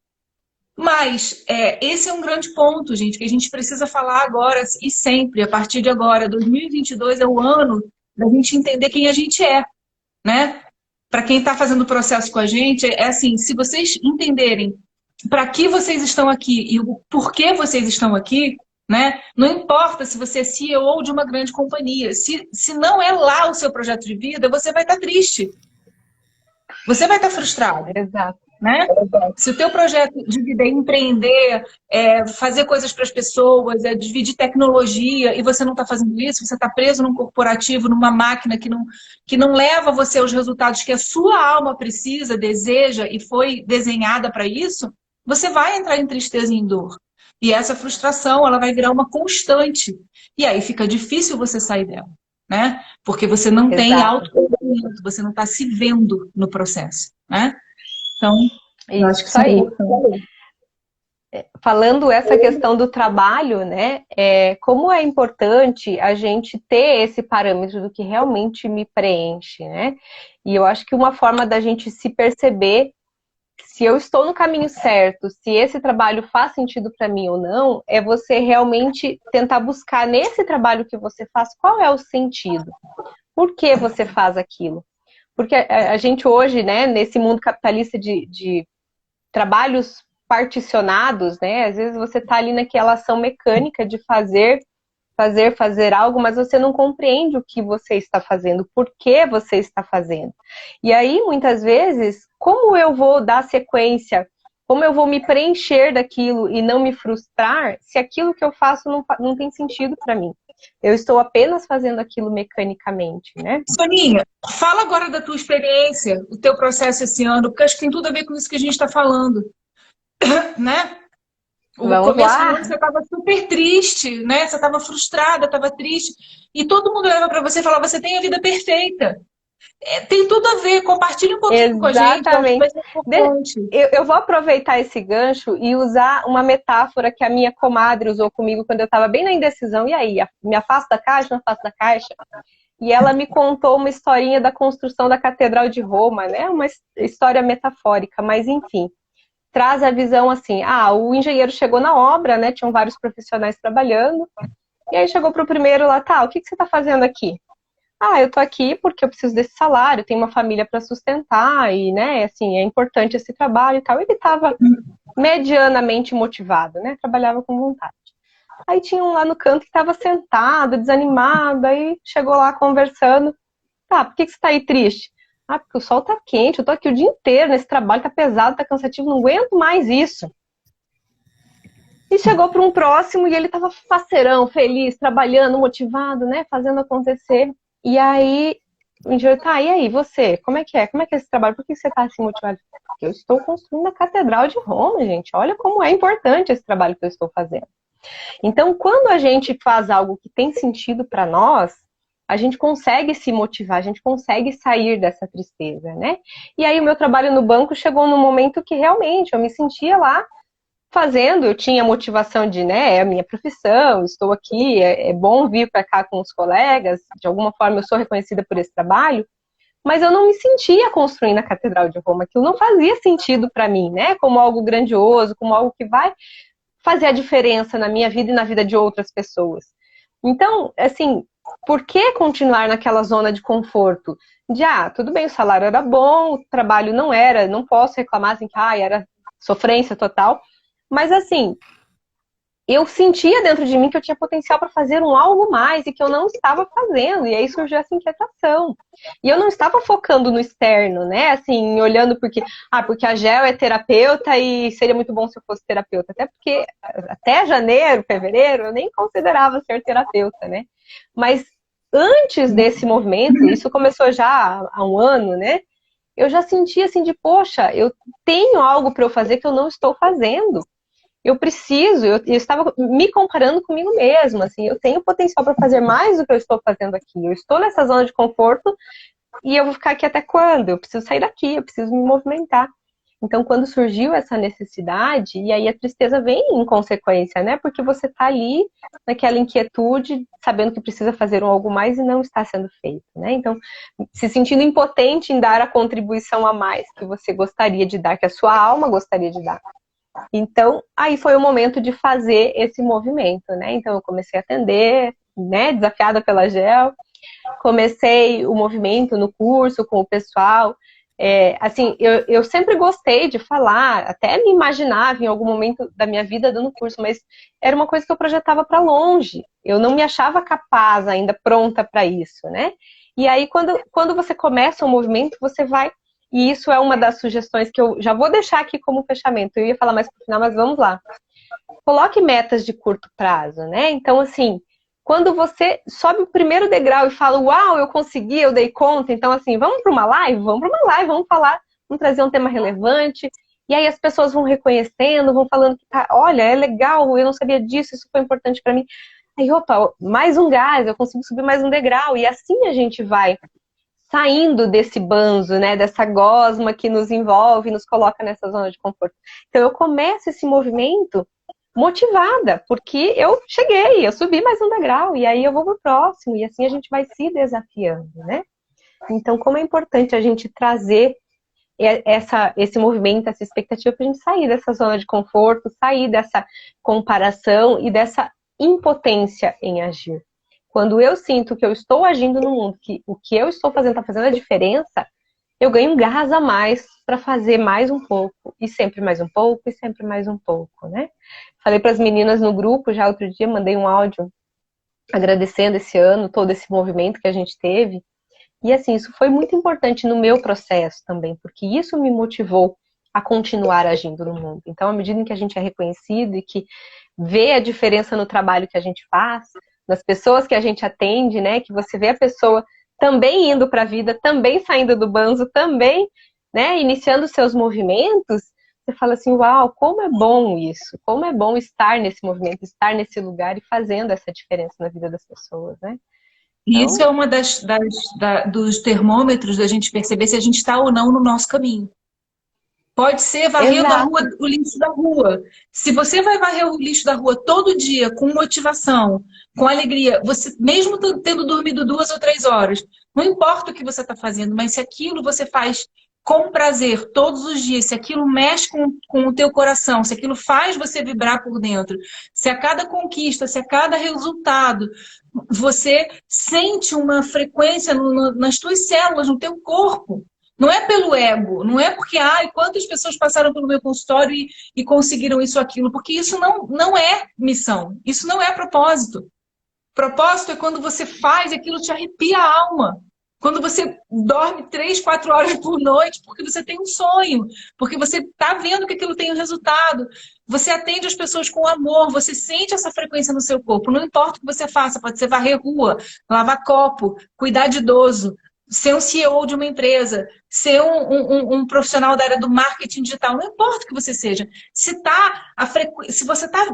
Mas esse é um grande ponto, gente, que a gente precisa falar agora e sempre, a partir de agora. 2022 é o ano da gente entender quem a gente é, né? Para quem está fazendo o processo com a gente, é assim, se vocês entenderem para que vocês estão aqui e o porquê vocês estão aqui, né? Não importa se você é CEO de uma grande companhia, se não é lá o seu projeto de vida, você vai estar triste. Você vai estar frustrado. Exato. né? Se o teu projeto de vida é empreender, fazer coisas para as pessoas, dividir tecnologia, e você não está fazendo isso, você está preso num corporativo, numa máquina que não leva você aos resultados que a sua alma precisa, deseja e foi desenhada para isso, você vai entrar em tristeza e em dor. E essa frustração, ela vai virar uma constante. E aí fica difícil você sair dela, né? Porque você não tem Exato. autoconhecimento, você não está se vendo no processo, né? Então, eu acho que Isso isso é aí. importante. Falando essa questão do trabalho, né? Como é importante a gente ter esse parâmetro do que realmente me preenche, né? E eu acho que uma forma da gente se perceber se eu estou no caminho certo, se esse trabalho faz sentido para mim ou não, é você realmente tentar buscar nesse trabalho que você faz qual é o sentido. Por que você faz aquilo? Porque a gente hoje, né, nesse mundo capitalista de trabalhos particionados, né? Às vezes você está ali naquela ação mecânica de fazer algo, mas você não compreende o que você está fazendo, por que você está fazendo. E aí, muitas vezes, como eu vou dar sequência, como eu vou me preencher daquilo e não me frustrar, se aquilo que eu faço não tem sentido para mim. Eu estou apenas fazendo aquilo mecanicamente, né? Soninha, fala agora da tua experiência, o teu processo esse ano, porque acho que tem tudo a ver com isso que a gente está falando, né? O Vamos começo do lá. ano você estava super triste, né? Você estava frustrada, estava triste. E todo mundo olhava para você e falava, você tem a vida perfeita. Tem tudo a ver, compartilha um pouquinho com a gente, eu acho que vai Exatamente. ser importante. Eu vou aproveitar esse gancho e usar uma metáfora que a minha comadre usou comigo quando eu estava bem na indecisão. E aí, me afasto da caixa, não afasto da caixa? E ela me contou uma historinha da construção da Catedral de Roma, né? Uma história metafórica, mas enfim. Traz a visão assim, o engenheiro chegou na obra, né? Tinham vários profissionais trabalhando. E aí chegou pro primeiro lá, o que você está fazendo aqui? Eu tô aqui porque eu preciso desse salário, tenho uma família para sustentar e, né, assim, é importante esse trabalho e tal. Ele estava medianamente motivado, né? Trabalhava com vontade. Aí tinha um lá no canto que estava sentado, desanimado, aí chegou lá conversando. Por que você está aí triste? Porque o sol tá quente, eu tô aqui o dia inteiro nesse trabalho, tá pesado, tá cansativo, não aguento mais isso. E chegou para um próximo e ele estava faceirão, feliz, trabalhando, motivado, né, fazendo acontecer. E aí, o engenheiro, e aí, você? Como é que é? Como é que é esse trabalho? Por que você está assim motivado? Porque eu estou construindo a Catedral de Roma, gente. Olha como é importante esse trabalho que eu estou fazendo. Então, quando a gente faz algo que tem sentido para nós, a gente consegue se motivar, a gente consegue sair dessa tristeza, né? E aí, o meu trabalho no banco chegou num momento que realmente eu me sentia lá fazendo, eu tinha motivação de, né, é a minha profissão, estou aqui, é bom vir para cá com os colegas, de alguma forma eu sou reconhecida por esse trabalho, mas eu não me sentia construindo a Catedral de Roma, aquilo não fazia sentido para mim, né, como algo grandioso, como algo que vai fazer a diferença na minha vida e na vida de outras pessoas. Então, assim, por que continuar naquela zona de conforto? De, tudo bem, o salário era bom, o trabalho não era, não posso reclamar assim que, era sofrência total. Mas assim, eu sentia dentro de mim que eu tinha potencial para fazer algo mais e que eu não estava fazendo. E aí surgiu essa inquietação. E eu não estava focando no externo, né? Assim, olhando porque a Gel é terapeuta e seria muito bom se eu fosse terapeuta. Até porque até janeiro, fevereiro, eu nem considerava ser terapeuta, né? Mas antes desse movimento, isso começou já há um ano, né? Eu já sentia assim de, poxa, eu tenho algo para eu fazer que eu não estou fazendo. Eu estava me comparando comigo mesma, assim, eu tenho potencial para fazer mais do que eu estou fazendo aqui. Eu estou nessa zona de conforto e eu vou ficar aqui até quando? Eu preciso sair daqui, eu preciso me movimentar. Então, quando surgiu essa necessidade, e aí a tristeza vem em consequência, né? Porque você está ali naquela inquietude, sabendo que precisa fazer algo mais e não está sendo feito, né? Então, se sentindo impotente em dar a contribuição a mais que você gostaria de dar, que a sua alma gostaria de dar. Então, aí foi o momento de fazer esse movimento, né? Então, eu comecei a atender, né? Desafiada pela GEL. Comecei o movimento no curso com o pessoal. Assim, eu sempre gostei de falar, até me imaginava em algum momento da minha vida dando curso, mas era uma coisa que eu projetava para longe. Eu não me achava capaz ainda, pronta para isso, né? E aí, quando você começa o movimento, você vai E isso é uma das sugestões que eu já vou deixar aqui como fechamento. Eu ia falar mais pro final, mas vamos lá. Coloque metas de curto prazo, né? Então, assim, quando você sobe o primeiro degrau e fala, uau, eu consegui, eu dei conta, então, assim, vamos para uma live? Vamos para uma live, vamos falar, vamos trazer um tema relevante. E aí as pessoas vão reconhecendo, vão falando que, tá, olha, é legal, eu não sabia disso, isso foi importante para mim. Aí, opa, mais um gás, eu consigo subir mais um degrau. E assim a gente vai saindo desse banzo, né, dessa gosma que nos envolve, nos coloca nessa zona de conforto. Então eu começo esse movimento motivada, porque eu cheguei, eu subi mais um degrau, e aí eu vou pro próximo, e assim a gente vai se desafiando, né? Então, como é importante a gente trazer esse movimento, essa expectativa para a gente sair dessa zona de conforto, sair dessa comparação e dessa impotência em agir. Quando eu sinto que eu estou agindo no mundo, que o que eu estou fazendo está fazendo a diferença, eu ganho um gás a mais para fazer mais um pouco, e sempre mais um pouco, e sempre mais um pouco, né? Falei para as meninas no grupo já outro dia, mandei um áudio agradecendo esse ano, todo esse movimento que a gente teve. E assim, isso foi muito importante no meu processo também, porque isso me motivou a continuar agindo no mundo. Então, à medida em que a gente é reconhecido e que vê a diferença no trabalho que a gente faz, nas pessoas que a gente atende, né? Que você vê a pessoa também indo para a vida, também saindo do banzo, também, né, iniciando seus movimentos, você fala assim, uau, como é bom isso, como é bom estar nesse movimento, estar nesse lugar e fazendo essa diferença na vida das pessoas, né? E Então, isso é uma dos termômetros da gente perceber se a gente está ou não no nosso caminho. Pode ser varrendo a rua, exato. o lixo da rua. Se você vai varrer o lixo da rua todo dia, com motivação, com alegria, você mesmo tendo dormido 2 ou 3 horas, não importa o que você está fazendo, mas se aquilo você faz com prazer todos os dias, se aquilo mexe com o teu coração, se aquilo faz você vibrar por dentro, se a cada conquista, se a cada resultado você sente uma frequência nas tuas células, no teu corpo. Não é pelo ego, não é porque, quantas pessoas passaram pelo meu consultório e conseguiram isso ou aquilo, porque isso não é missão, isso não é propósito. Propósito é quando você faz aquilo te arrepia a alma. Quando você dorme 3, 4 horas por noite porque você tem um sonho, porque você está vendo que aquilo tem um resultado. Você atende as pessoas com amor, você sente essa frequência no seu corpo. Não importa o que você faça, pode ser varrer rua, lavar copo, cuidar de idoso, ser um CEO de uma empresa, ser um profissional da área do marketing digital, não importa o que você seja. Se você está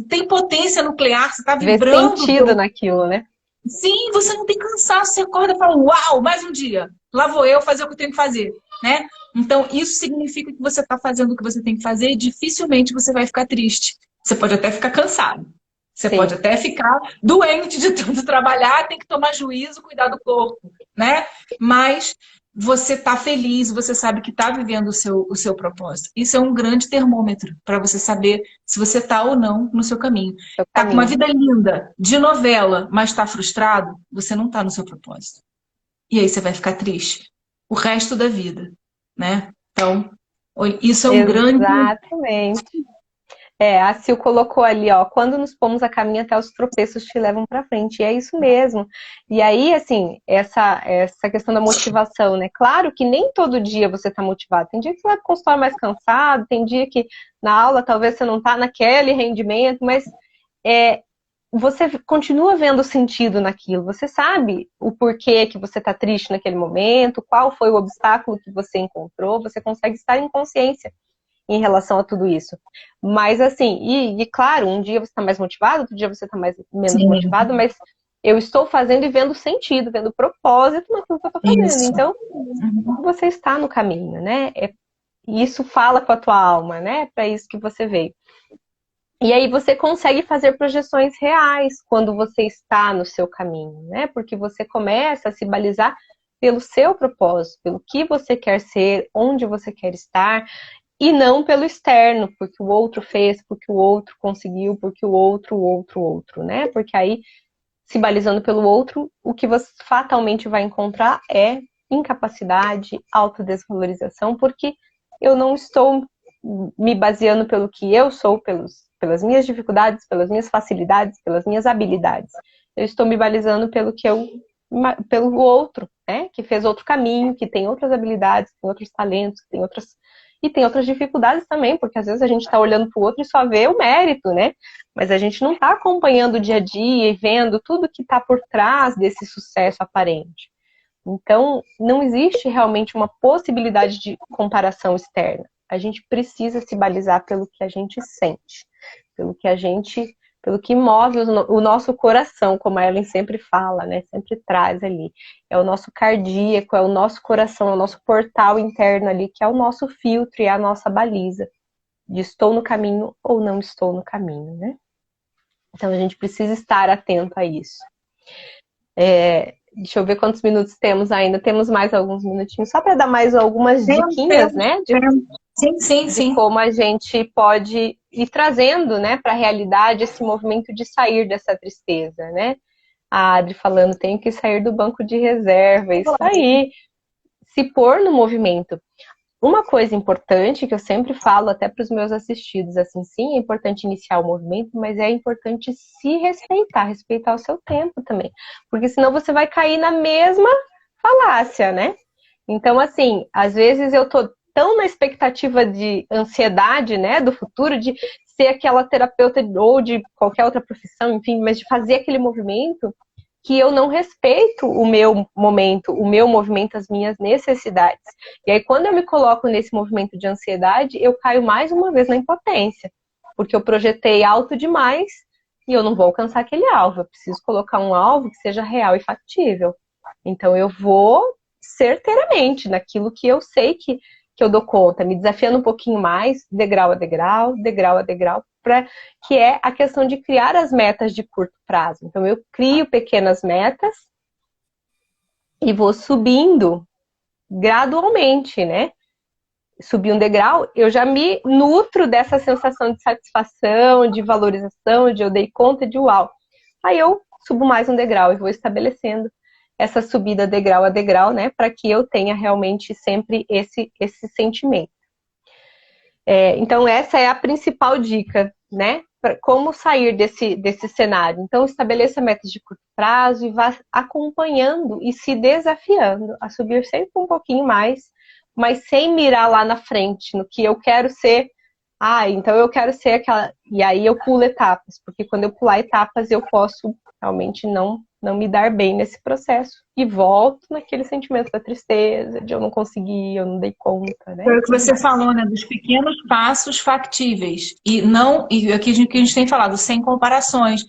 tem potência nuclear, você está Ver vibrando. sentido naquilo, né? Sim, você não tem cansaço, você acorda e fala, uau, mais um dia, lá vou eu fazer o que eu tenho que fazer, né? Então, isso significa que você está fazendo o que você tem que fazer e dificilmente você vai ficar triste. Você pode até ficar cansado. Você pode até ficar doente de tanto trabalhar, tem que tomar juízo, cuidar do corpo, né? Mas você está feliz, você sabe que está vivendo o seu propósito. Isso é um grande termômetro para você saber se você está ou não no seu caminho. Está com uma vida linda, de novela, mas está frustrado, você não está no seu propósito. E aí você vai ficar triste o resto da vida, né? Então, isso é um grande... Exatamente. A Sil colocou ali, ó, quando nos pomos a caminho até os tropeços te levam para frente. E é isso mesmo. E aí, assim, essa questão da motivação, né? Claro que nem todo dia você tá motivado. Tem dia que você vai pro consultório mais cansado, tem dia que na aula talvez você não tá naquele rendimento, mas você continua vendo sentido naquilo. Você sabe o porquê que você tá triste naquele momento, qual foi o obstáculo que você encontrou, você consegue estar em consciência em relação a tudo isso. Mas assim, claro, um dia você está mais motivado, outro dia você está menos motivado, mas eu estou fazendo e vendo sentido, vendo propósito naquilo que eu estou fazendo. Isso. Então, você está no caminho, né? Isso fala com a tua alma, né? Para isso que você veio. E aí você consegue fazer projeções reais quando você está no seu caminho, né? Porque você começa a se balizar pelo seu propósito, pelo que você quer ser, onde você quer estar, e não pelo externo, porque o outro fez, porque o outro conseguiu, porque o outro, né? Porque aí, se balizando pelo outro, o que você fatalmente vai encontrar é incapacidade, autodesvalorização, porque eu não estou me baseando pelo que eu sou, pelas minhas dificuldades, pelas minhas facilidades, pelas minhas habilidades. Eu estou me balizando pelo que eu pelo outro, né? Que fez outro caminho, que tem outras habilidades, tem outros talentos, e tem outras dificuldades também, porque às vezes a gente está olhando para o outro e só vê o mérito, né? Mas a gente não está acompanhando o dia a dia e vendo tudo que está por trás desse sucesso aparente. Então, não existe realmente uma possibilidade de comparação externa. A gente precisa se balizar pelo que a gente sente, pelo que move o nosso coração, como a Ellen sempre fala, né? Sempre traz ali. É o nosso cardíaco, é o nosso coração, é o nosso portal interno ali, que é o nosso filtro e é a nossa baliza de estou no caminho ou não estou no caminho, né? Então, a gente precisa estar atento a isso. Deixa eu ver quantos minutos temos ainda. Temos mais alguns minutinhos, só para dar mais algumas diquinhas, né? De como a gente pode ir trazendo, né, para a realidade esse movimento de sair dessa tristeza, né? A Adri falando, tenho que sair do banco de reserva, isso aí. Se pôr no movimento. Uma coisa importante que eu sempre falo até para os meus assistidos, assim, sim, é importante iniciar o movimento, mas é importante se respeitar o seu tempo também, porque senão você vai cair na mesma falácia, né? Então, assim, às vezes eu tô tão na expectativa de ansiedade, né, do futuro, de ser aquela terapeuta ou de qualquer outra profissão, enfim, mas de fazer aquele movimento, que eu não respeito o meu movimento, as minhas necessidades. E aí, quando eu me coloco nesse movimento de ansiedade, eu caio mais uma vez na impotência, porque eu projetei alto demais e eu não vou alcançar aquele alvo. Eu preciso colocar um alvo que seja real e factível. Então, eu vou certeiramente naquilo que eu sei que eu dou conta, me desafiando um pouquinho mais, degrau a degrau, que é a questão de criar as metas de curto prazo. Então, eu crio pequenas metas e vou subindo gradualmente, né? Subir um degrau, eu já me nutro dessa sensação de satisfação, de valorização, de eu dei conta de uau. Aí eu subo mais um degrau e vou estabelecendo essa subida degrau a degrau, né? Para que eu tenha realmente sempre esse sentimento. Então, essa é a principal dica, né? Como sair desse cenário. Então, estabeleça metas de curto prazo e vá acompanhando e se desafiando a subir sempre um pouquinho mais, mas sem mirar lá na frente, no que eu quero ser. Então eu quero ser aquela... E aí eu pulo etapas, porque quando eu pular etapas, eu posso realmente não me dar bem nesse processo. E volto naquele sentimento da tristeza, de eu não consegui, eu não dei conta, né? Foi o que você falou, né? Dos pequenos passos factíveis. E aqui que a gente tem falado, sem comparações.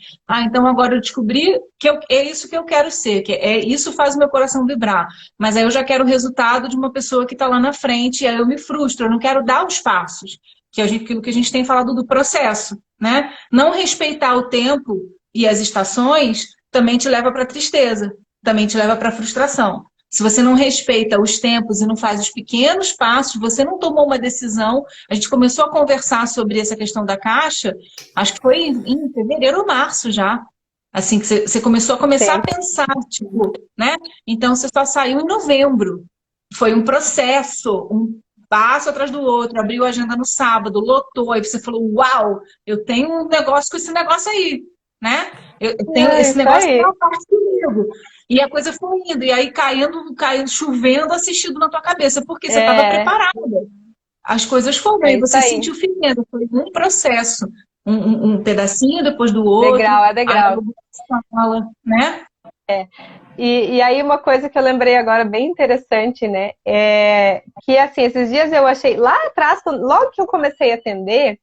Então agora eu descobri que é isso que eu quero ser, isso faz o meu coração vibrar. Mas aí eu já quero o resultado de uma pessoa que está lá na frente, e aí eu me frustro, eu não quero dar os passos. Que é aquilo que a gente tem falado do processo, né? Não respeitar o tempo e as estações também te leva para a tristeza, também te leva para a frustração. Se você não respeita os tempos e não faz os pequenos passos, você não tomou uma decisão. A gente começou a conversar sobre essa questão da caixa, acho que foi em fevereiro ou março já. Assim, que você começou a pensar, tipo, né? Então, você só saiu em novembro. Foi um processo, um passo atrás do outro, abriu a agenda no sábado, lotou, aí você falou, uau, eu tenho um negócio com esse negócio aí, né? Eu tenho esse negócio que é uma parte comigo. E a coisa foi indo, e aí caindo, chovendo, assistido na tua cabeça, porque você estava preparada. As coisas foram, aí você sentiu firmeza, foi um processo, um pedacinho depois do outro. Degrau a degrau. Né? E aí uma coisa que eu lembrei agora bem interessante, né? Que assim, esses dias eu achei, lá atrás, logo que eu comecei a atender,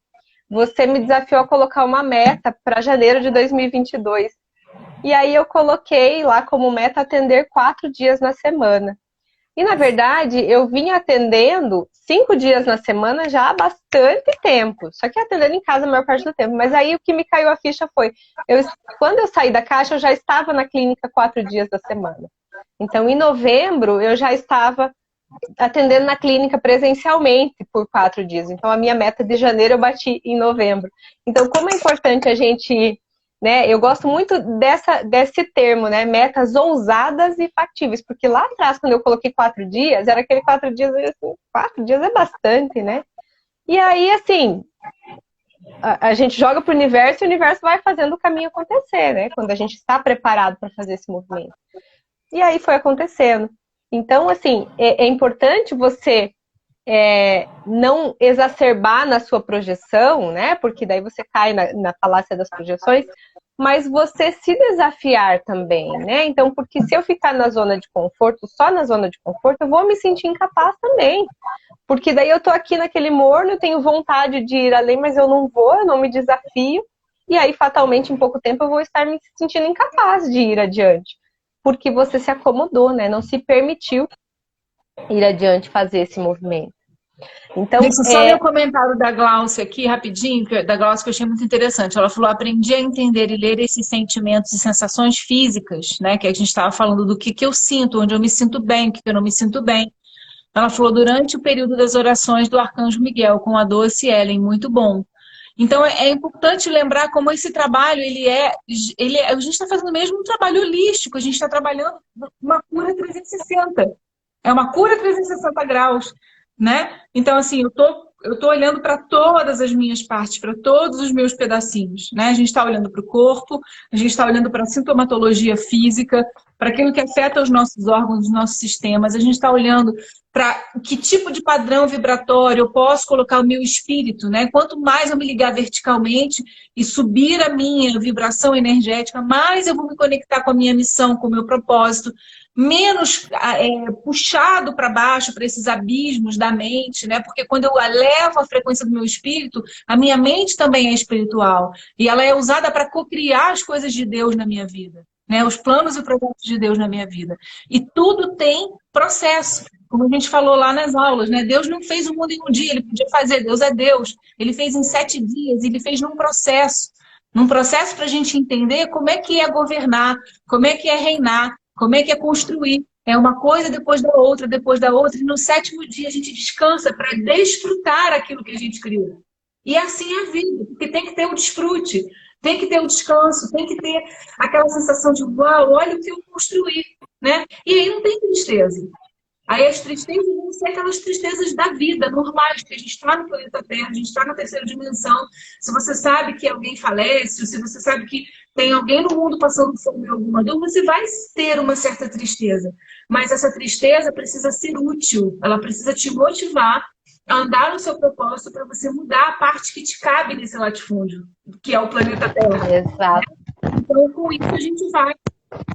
você me desafiou a colocar uma meta para janeiro de 2022. E aí eu coloquei lá como meta atender 4 dias na semana. E na verdade, eu vinha atendendo 5 dias na semana já há bastante tempo. Só que atendendo em casa a maior parte do tempo. Mas aí o que me caiu a ficha foi, quando eu saí da caixa, eu já estava na clínica 4 dias da semana. Então, em novembro, eu já estava atendendo na clínica presencialmente por 4 dias. Então, a minha meta de janeiro eu bati em novembro. Então, como é importante a gente... Né? Eu gosto muito desse termo, né? Metas ousadas e factíveis, porque lá atrás, quando eu coloquei 4 dias, era aquele 4 dias, assim, 4 dias é bastante, né? E aí, assim, a gente joga para o universo e o universo vai fazendo o caminho acontecer, né? Quando a gente está preparado para fazer esse movimento. E aí foi acontecendo. Então, assim, é importante você não exacerbar na sua projeção, né? Porque daí você cai na falácia das projeções, mas você se desafiar também, né? Então, porque se eu ficar na zona de conforto, só na zona de conforto, eu vou me sentir incapaz também. Porque daí eu tô aqui naquele morno, eu tenho vontade de ir além, mas eu não vou, eu não me desafio. E aí, fatalmente, em pouco tempo, eu vou estar me sentindo incapaz de ir adiante. Porque você se acomodou, né? Não se permitiu ir adiante, fazer esse movimento. Então, deixa eu só ler o comentário da Glaucia aqui, rapidinho, da Glaucia, que eu achei muito interessante. Ela falou, aprendi a entender e ler esses sentimentos e sensações físicas, né? Que a gente estava falando do que eu sinto, onde eu me sinto bem, o que eu não me sinto bem. Ela falou, durante o período das orações do Arcanjo Miguel, com a Doce Ellen, muito bom. Então, é importante lembrar como esse trabalho, a gente está fazendo mesmo um trabalho holístico, a gente está trabalhando uma cura 360. É uma cura 360 graus, né? Então, assim, eu tô olhando para todas as minhas partes, para todos os meus pedacinhos, né? A gente está olhando para o corpo, a gente está olhando para a sintomatologia física, para aquilo que afeta os nossos órgãos, os nossos sistemas, a gente está olhando para que tipo de padrão vibratório eu posso colocar o meu espírito, né? Quanto mais eu me ligar verticalmente e subir a minha vibração energética, mais eu vou me conectar com a minha missão, com o meu propósito, menos puxado para baixo, para esses abismos da mente, né? Porque quando eu elevo a frequência do meu espírito, a minha mente também é espiritual. E ela é usada para cocriar as coisas de Deus na minha vida, né? Os planos e projetos de Deus na minha vida. E tudo tem processo. Como a gente falou lá nas aulas, né? Deus não fez o mundo em um dia, ele podia fazer, Deus é Deus. Ele fez em 7 dias, ele fez num processo. Num processo para a gente entender como é que é governar, como é que é reinar, como é que é construir? É uma coisa depois da outra, e no 7º dia a gente descansa para desfrutar aquilo que a gente criou. E assim é a vida, porque tem que ter o desfrute, tem que ter o descanso, tem que ter aquela sensação de uau, olha o que eu construí, né? E aí não tem tristeza. Aí as tristezas vão ser aquelas tristezas da vida, normais, porque a gente está no planeta Terra, a gente está na 3ª dimensão. Se você sabe que alguém falece, se você sabe que tem alguém no mundo passando fome alguma dor, você vai ter uma certa tristeza. Mas essa tristeza precisa ser útil, ela precisa te motivar a andar no seu propósito para você mudar a parte que te cabe nesse latifúndio, que é o planeta Terra. exato. Então, com isso, a gente vai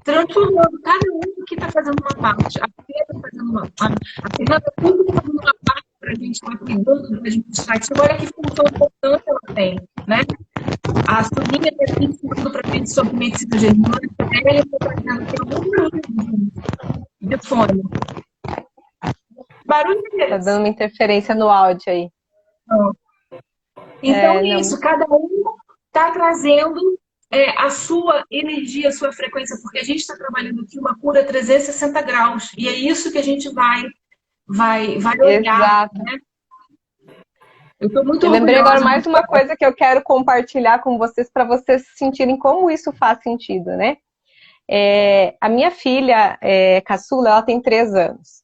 transformando cada um que está fazendo uma parte. A Fê está fazendo uma parte. A Fernanda tudo está fazendo uma parte para a gente estar cuidando do administrativo. Olha que função importante ela tem, né? A Soninha está aqui ensinando para a gente sobre medicina germânica. Ela está fazendo aqui algum barulho de fone. Barulho é Tá esse? dando uma interferência no áudio aí. Então, Não. isso, cada um está trazendo a sua energia, a sua frequência, porque a gente está trabalhando aqui uma cura 360 graus, e é isso que a gente vai olhar, Exato. né? Eu estou muito Eu lembrei orgulhosa. agora mais uma coisa que eu quero compartilhar com vocês para vocês sentirem como isso faz sentido, né? A minha filha, caçula, ela tem 3 anos.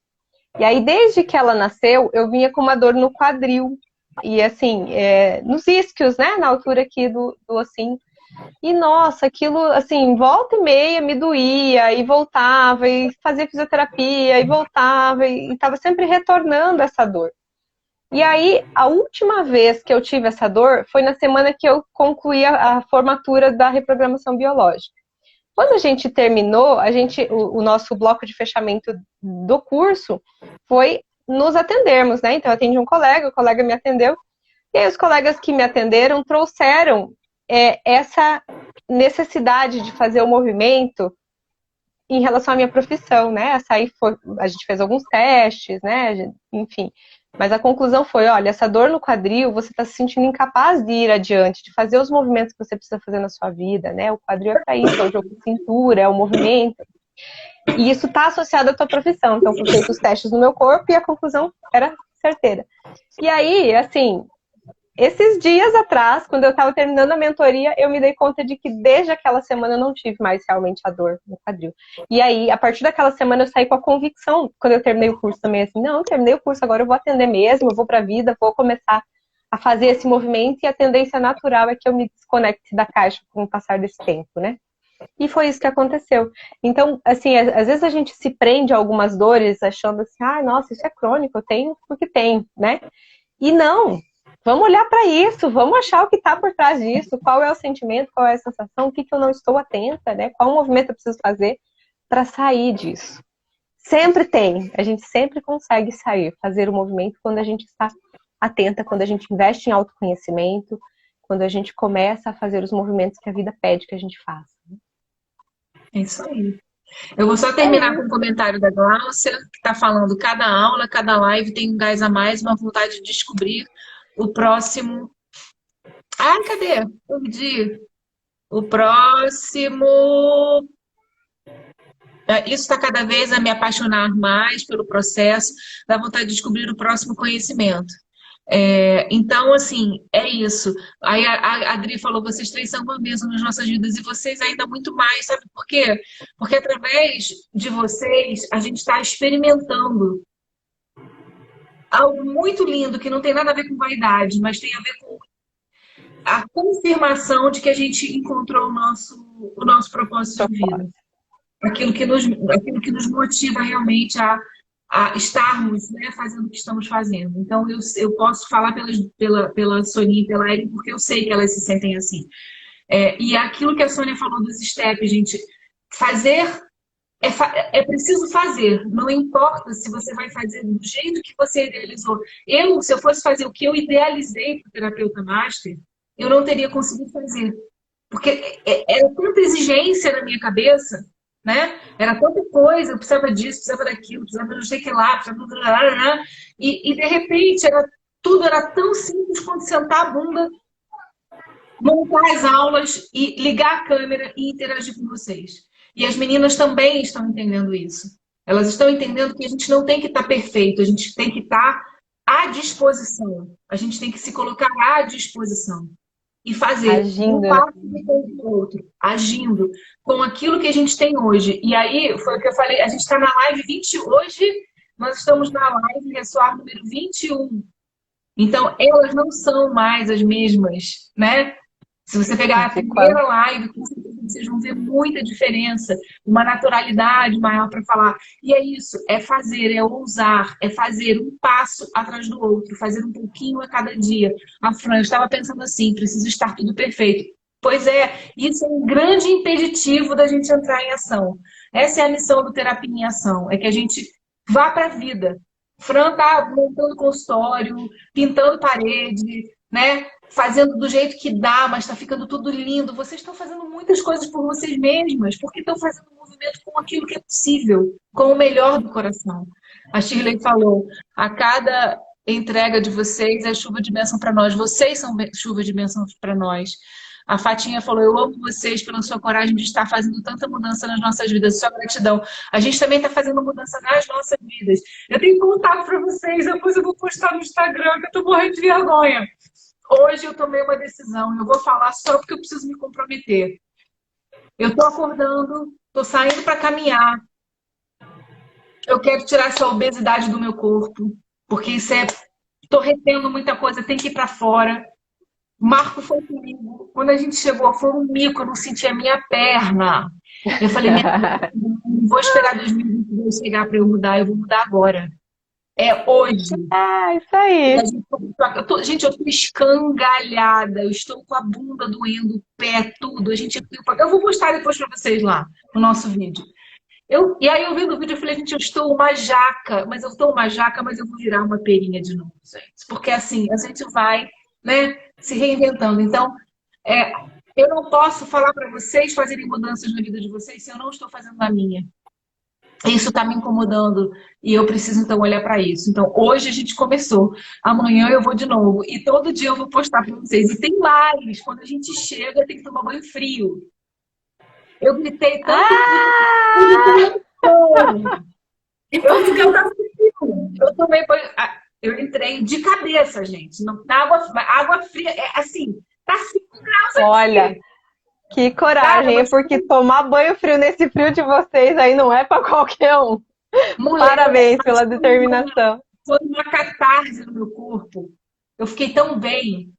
E aí, desde que ela nasceu, eu vinha com uma dor no quadril. E assim, nos isquios, né? Na altura aqui do ossinho. E nossa, aquilo assim, volta e meia me doía e voltava, e fazia fisioterapia e voltava, e estava sempre retornando essa dor. E aí, a última vez que eu tive essa dor foi na semana que eu concluí a formatura da reprogramação biológica. Quando a gente terminou, o nosso bloco de fechamento do curso foi nos atendermos, né? Então, eu atendi um colega, o colega me atendeu, e aí os colegas que me atenderam trouxeram essa necessidade de fazer o movimento em relação à minha profissão, né? A gente fez alguns testes, né? Enfim, mas a conclusão foi, olha, essa dor no quadril, você está se sentindo incapaz de ir adiante, de fazer os movimentos que você precisa fazer na sua vida, né? O quadril é para isso, é o jogo de cintura, é o movimento. E isso está associado à tua profissão. Então, eu fiz os testes no meu corpo e a conclusão era certeira. E aí, assim, esses dias atrás, quando eu estava terminando a mentoria, eu me dei conta de que desde aquela semana eu não tive mais realmente a dor no quadril. E aí, a partir daquela semana, eu saí com a convicção, quando eu terminei o curso também, assim, não, eu terminei o curso, agora eu vou atender mesmo, eu vou para a vida, vou começar a fazer esse movimento, e a tendência natural é que eu me desconecte da caixa com o passar desse tempo, né? E foi isso que aconteceu. Então, assim, às vezes a gente se prende a algumas dores achando assim, ah, nossa, isso é crônico, eu tenho porque tem, né? E não, vamos olhar para isso, vamos achar o que está por trás disso, qual é o sentimento, qual é a sensação, o que eu não estou atenta, né? Qual movimento eu preciso fazer para sair disso. Sempre tem, a gente sempre consegue sair, fazer o movimento quando a gente está atenta, quando a gente investe em autoconhecimento, quando a gente começa a fazer os movimentos que a vida pede que a gente faça. É isso aí. Eu vou só terminar com um comentário da Gláucia, que está falando: cada aula, cada live tem um gás a mais, uma vontade de descobrir o próximo. Ah, cadê? Perdi. O próximo. Isso está cada vez a me apaixonar mais pelo processo, dá vontade de descobrir o próximo conhecimento. Então, assim, é isso. Aí a Adri falou: vocês três são uma bênção nas nossas vidas, e vocês ainda muito mais, sabe por quê? Porque através de vocês, a gente está experimentando algo muito lindo, que não tem nada a ver com vaidade, mas tem a ver com a confirmação de que a gente encontrou o nosso propósito de vida. Aquilo que nos motiva realmente a estarmos, né, fazendo o que estamos fazendo. Então, eu posso falar pela Sonia e pela Ellen, porque eu sei que elas se sentem assim. E aquilo que a Sônia falou dos steps, gente, fazer é preciso fazer. Não importa se você vai fazer do jeito que você idealizou. Se eu fosse fazer o que eu idealizei para o terapeuta master, eu não teria conseguido fazer. Porque era tanta exigência na minha cabeça, né? Era tanta coisa, eu precisava disso, precisava daquilo, precisava não sei o que lá, precisava... E de repente tudo era tão simples quanto sentar a bunda, montar as aulas e ligar a câmera e interagir com vocês. E as meninas também estão entendendo isso. Elas estão entendendo que a gente não tem que estar perfeito, a gente tem que estar à disposição. A gente tem que se colocar à disposição. E fazer um passo depois do outro, agindo com aquilo que a gente tem hoje. E aí, foi o que eu falei, a gente está na live 20 hoje, nós estamos na live Ressoar número 21. Então, elas não são mais as mesmas, né? Se você pegar a primeira live, vocês vão ver muita diferença, uma naturalidade maior para falar. E é isso, é fazer, é ousar, é fazer um passo atrás do outro, fazer um pouquinho a cada dia. A Fran, eu estava pensando assim, preciso estar tudo perfeito. Pois é, isso é um grande impeditivo da gente entrar em ação. Essa é a missão do Terapia em Ação, é que a gente vá para a vida. Fran está montando consultório, pintando parede, né? Fazendo do jeito que dá, mas está ficando tudo lindo. Vocês estão fazendo muitas coisas por vocês mesmas, porque estão fazendo um movimento com aquilo que é possível, com o melhor do coração. A Shirley falou: a cada entrega de vocês é chuva de bênção para nós. Vocês são chuva de bênção para nós. A Fatinha falou: eu amo vocês pela sua coragem de estar fazendo tanta mudança nas nossas vidas. Sua gratidão. A gente também está fazendo mudança nas nossas vidas. Eu tenho que contar para vocês, depois eu vou postar no Instagram, que eu estou morrendo de vergonha. Hoje eu tomei uma decisão, eu vou falar só porque eu preciso me comprometer. Eu estou acordando, estou saindo para caminhar. Eu quero tirar essa obesidade do meu corpo, porque estou retendo muita coisa, tem que ir para fora. Marco foi comigo. Quando a gente chegou, foi um mico, eu não senti a minha perna. Eu falei: não vou esperar 2022 chegar para eu mudar, eu vou mudar agora. É hoje. Isso aí. Gente, eu tô escangalhada. Eu estou com a bunda doendo, o pé, tudo. Eu vou postar depois para vocês lá, no nosso vídeo. E aí, eu vendo o vídeo, eu falei: gente, eu estou uma jaca. Mas eu vou virar uma perinha de novo, gente. Porque assim, a gente vai, né, se reinventando. Então, eu não posso falar para vocês fazerem mudanças na vida de vocês se eu não estou fazendo na minha. Isso está me incomodando e eu preciso, então, olhar para isso. Então, hoje a gente começou. Amanhã eu vou de novo. E todo dia eu vou postar para vocês. E tem mais. Quando a gente chega, tem que tomar banho frio. Eu gritei tanto. Eu tomei banho. Eu entrei de cabeça, gente. Na água fria. É assim, tá 5 graus aqui. Olha. Que coragem, porque tomar banho frio nesse frio de vocês aí não é para qualquer um. Mulher, parabéns pela determinação. Foi uma catarse no meu corpo. Eu fiquei tão bem,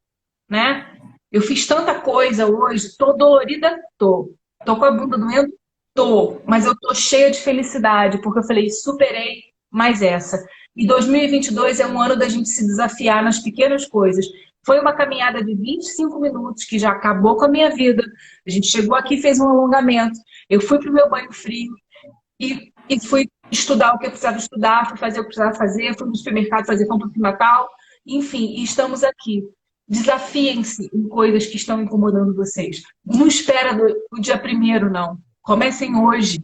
né? Eu fiz tanta coisa hoje, tô dolorida, tô. Tô com a bunda doendo? Tô, mas eu tô cheia de felicidade, porque eu falei, superei mais essa. E 2022 é um ano da gente se desafiar nas pequenas coisas. Foi uma caminhada de 25 minutos que já acabou com a minha vida. A gente chegou aqui, fez um alongamento. Eu fui pro meu banho frio e fui estudar o que eu precisava estudar, fui fazer o que precisava fazer, fui no supermercado fazer compra de Natal. Enfim, e estamos aqui. Desafiem-se em coisas que estão incomodando vocês. Não espera o dia primeiro, não. Comecem hoje.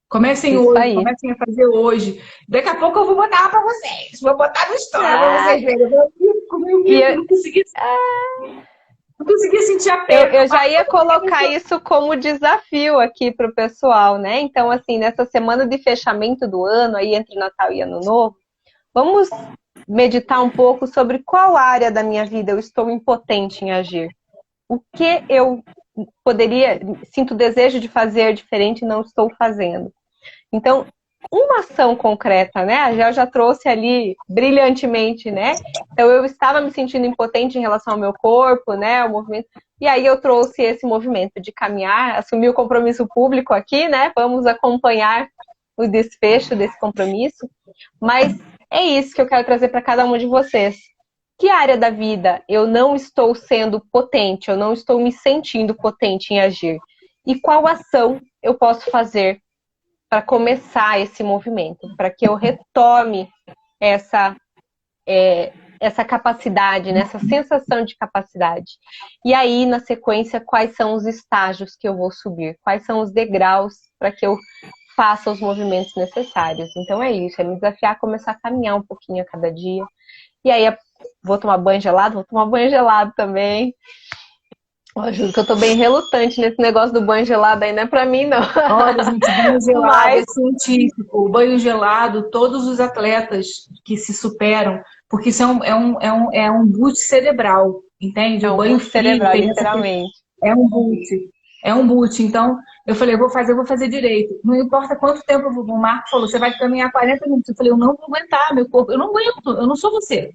Comecem Isso hoje, aí. comecem a fazer hoje. Daqui a pouco eu vou botar para vocês. Vou botar no story para vocês verem. Eu não consegui sentir aperto. Eu já ia colocar isso como desafio aqui para o pessoal, né? Então, assim, nessa semana de fechamento do ano, aí entre Natal e Ano Novo, vamos meditar um pouco sobre qual área da minha vida eu estou impotente em agir. O que eu sinto desejo de fazer diferente e não estou fazendo. Então, uma ação concreta, né? A Gel já trouxe ali brilhantemente, né? Então, eu estava me sentindo impotente em relação ao meu corpo, né? O movimento. E aí eu trouxe esse movimento de caminhar, assumir o compromisso público aqui, né? Vamos acompanhar o desfecho desse compromisso. Mas é isso que eu quero trazer para cada um de vocês. Que área da vida eu não estou sendo potente, eu não estou me sentindo potente em agir? E qual ação eu posso fazer para começar esse movimento, para que eu retome essa capacidade, né? Essa sensação de capacidade. E aí, na sequência, quais são os estágios que eu vou subir? Quais são os degraus para que eu faça os movimentos necessários? Então é isso, é me desafiar a começar a caminhar um pouquinho a cada dia. E aí, vou tomar banho gelado também. Eu juro que eu tô bem relutante nesse negócio do banho gelado aí, não é pra mim, não. Olha, gente, banho gelado é científico. O banho gelado, todos os atletas que se superam, porque isso é um boot cerebral, entende? É um o banho boot cerebral, frio, literalmente. É um boot. É um boot. Então, eu falei, eu vou fazer direito. Não importa quanto tempo eu vou. O Marco falou, você vai caminhar 40 minutos. Eu falei, eu não vou aguentar, meu corpo. Eu não aguento, eu não sou você.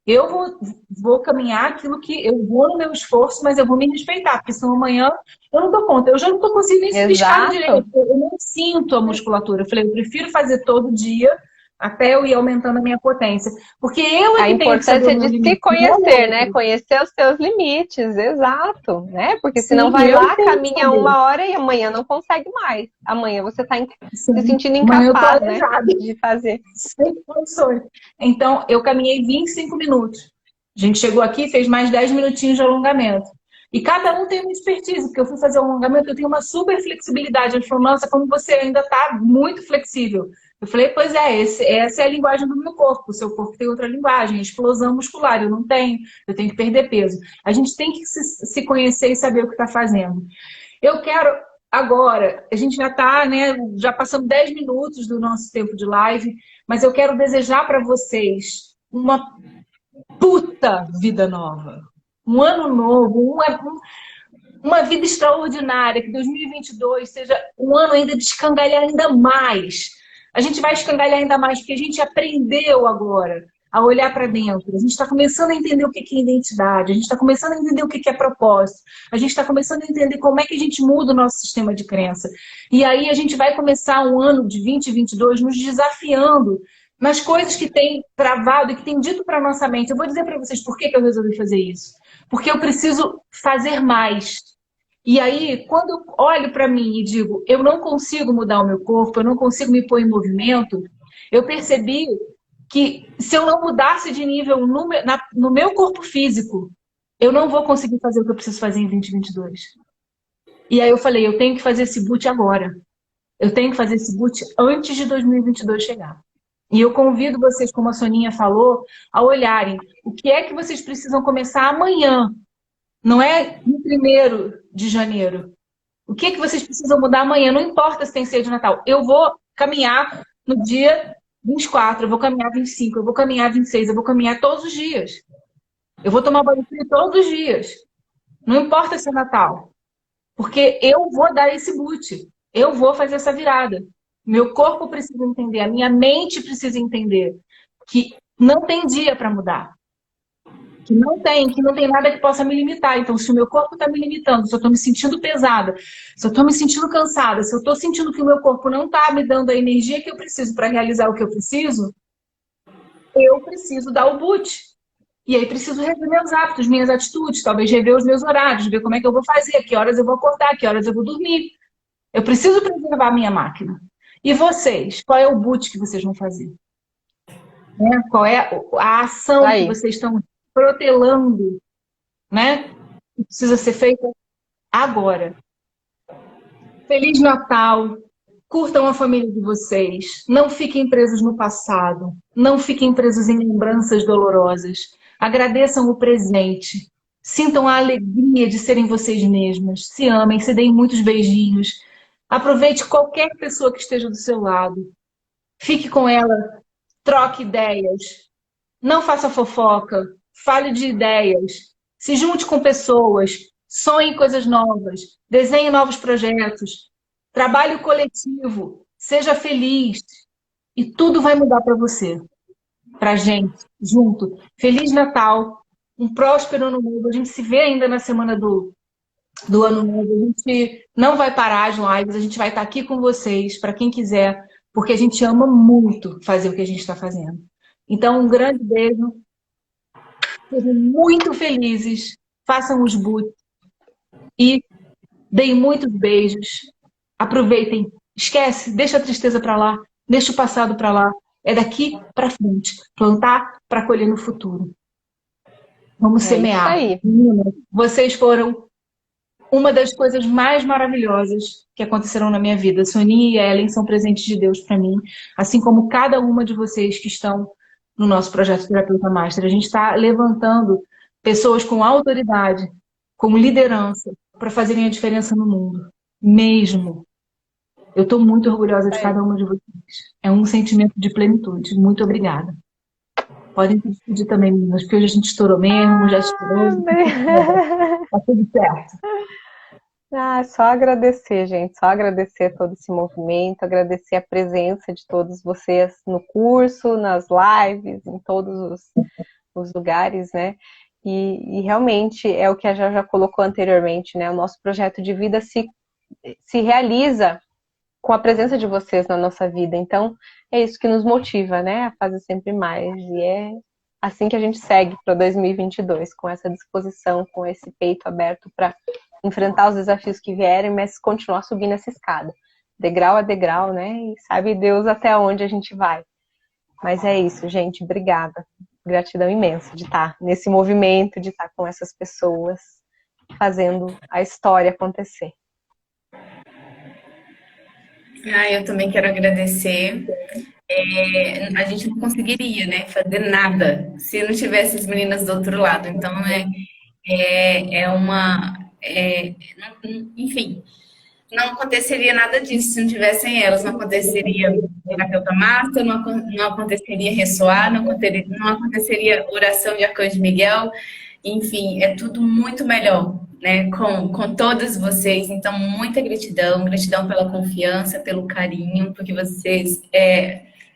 Eu vou caminhar aquilo que eu vou no meu esforço, mas eu vou me respeitar, porque senão amanhã eu não dou conta. Eu já não estou conseguindo nem subir escada direito. Eu não sinto a musculatura. Eu falei, eu prefiro fazer todo dia até eu ir aumentando a minha potência. Porque eu a importância de se conhecer, né? Conhecer os seus limites, exato, né? Porque senão vai lá, caminha uma hora e amanhã não consegue mais. Amanhã você está se sentindo incapaz, né, de fazer. Sem condições. Então, eu caminhei 25 minutos. A gente chegou aqui, fez mais 10 minutinhos de alongamento. E cada um tem uma expertise, porque eu fui fazer o alongamento, eu tenho uma super flexibilidade. Ele falou, nossa, como você ainda está muito flexível. Eu falei, pois é, essa é a linguagem do meu corpo. O seu corpo tem outra linguagem, explosão muscular, eu não tenho, eu tenho que perder peso. A gente tem que se conhecer e saber o que está fazendo. Eu quero agora, a gente já está, né, já passamos 10 minutos do nosso tempo de live, mas eu quero desejar para vocês uma puta vida nova. Um ano novo, uma vida extraordinária, que 2022 seja um ano ainda de escangalhar ainda mais. A gente vai escangalhar ainda mais, porque a gente aprendeu agora a olhar para dentro. A gente está começando a entender o que é identidade, a gente está começando a entender o que é propósito, a gente está começando a entender como é que a gente muda o nosso sistema de crença. E aí a gente vai começar um ano de 2022 nos desafiando nas coisas que tem travado e que tem dito para a nossa mente. Eu vou dizer para vocês por que eu resolvi fazer isso. Porque eu preciso fazer mais. E aí, quando eu olho para mim e digo, eu não consigo mudar o meu corpo, eu não consigo me pôr em movimento, eu percebi que se eu não mudasse de nível no meu corpo físico, eu não vou conseguir fazer o que eu preciso fazer em 2022. E aí eu falei, eu tenho que fazer esse boot agora. Eu tenho que fazer esse boot antes de 2022 chegar. E eu convido vocês, como a Soninha falou, a olharem o que é que vocês precisam começar amanhã. Não é no 1º de janeiro. O que é que vocês precisam mudar amanhã? Não importa se tem ceia de Natal. Eu vou caminhar no dia 24, eu vou caminhar 25, eu vou caminhar 26, eu vou caminhar todos os dias. Eu vou tomar banho frio todos os dias. Não importa se é Natal. Porque eu vou dar esse boot. Eu vou fazer essa virada. Meu corpo precisa entender, a minha mente precisa entender que não tem dia para mudar. que não tem nada que possa me limitar. Então, se o meu corpo está me limitando, se eu estou me sentindo pesada, se eu estou me sentindo cansada, se eu estou sentindo que o meu corpo não está me dando a energia que eu preciso para realizar o que eu preciso dar o boot. E aí preciso rever meus hábitos, minhas atitudes, talvez rever os meus horários, ver como é que eu vou fazer, que horas eu vou acordar, que horas eu vou dormir. Eu preciso preservar a minha máquina. E vocês? Qual é o boot que vocês vão fazer? Né? Qual é a ação que vocês estão protelando, né? Que precisa ser feita agora. Feliz Natal! Curtam a família de vocês. Não fiquem presos no passado. Não fiquem presos em lembranças dolorosas. Agradeçam o presente. Sintam a alegria de serem vocês mesmas. Se amem, se deem muitos beijinhos. Aproveite qualquer pessoa que esteja do seu lado. Fique com ela. Troque ideias. Não faça fofoca. Fale de ideias. Se junte com pessoas. Sonhe coisas novas. Desenhe novos projetos. Trabalho coletivo. Seja feliz. E tudo vai mudar para você. Pra gente, junto. Feliz Natal. Um próspero ano novo. A gente se vê ainda na semana do ano novo. A gente não vai parar as lives. A gente vai estar aqui com vocês, para quem quiser, porque a gente ama muito fazer o que a gente está fazendo. Então, um grande beijo. Sejam muito felizes. Façam os boots. E deem muitos beijos. Aproveitem. Esquece. Deixa a tristeza para lá. Deixa o passado para lá. É daqui para frente. Plantar para colher no futuro. Vamos semear. Isso aí. Meninas, vocês foram uma das coisas mais maravilhosas que aconteceram na minha vida. Soninha e Ellen são presentes de Deus para mim, assim como cada uma de vocês que estão no nosso projeto Terapeuta Master. A gente está levantando pessoas com autoridade, com liderança, para fazerem a diferença no mundo. Mesmo. Eu estou muito orgulhosa de cada uma de vocês. É um sentimento de plenitude. Muito obrigada. Podem se despedir também, meninas, porque hoje a gente estourou mesmo, já estourou. Tá tudo certo. Só agradecer, gente. Só agradecer todo esse movimento, agradecer a presença de todos vocês no curso, nas lives, em todos os lugares, né? E realmente é o que a já colocou anteriormente, né? O nosso projeto de vida se realiza com a presença de vocês na nossa vida. Então, é isso que nos motiva, né? A fazer sempre mais. E é assim que a gente segue para 2022, com essa disposição, com esse peito aberto para enfrentar os desafios que vierem, mas continuar subindo essa escada, degrau a degrau, né? E sabe Deus até onde a gente vai. Mas é isso, gente. Obrigada. Gratidão imensa de estar nesse movimento, de estar com essas pessoas, fazendo a história acontecer. Eu também quero agradecer. A gente não conseguiria, né, fazer nada se não tivesse as meninas do outro lado. Então, enfim, não aconteceria nada disso se não tivessem elas. Não aconteceria Terapeuta Master, não aconteceria Ressoar, não aconteceria Oração de Arcanjo Miguel. Enfim, é tudo muito melhor, né, com todas vocês. Então, muita gratidão pela confiança, pelo carinho, porque vocês,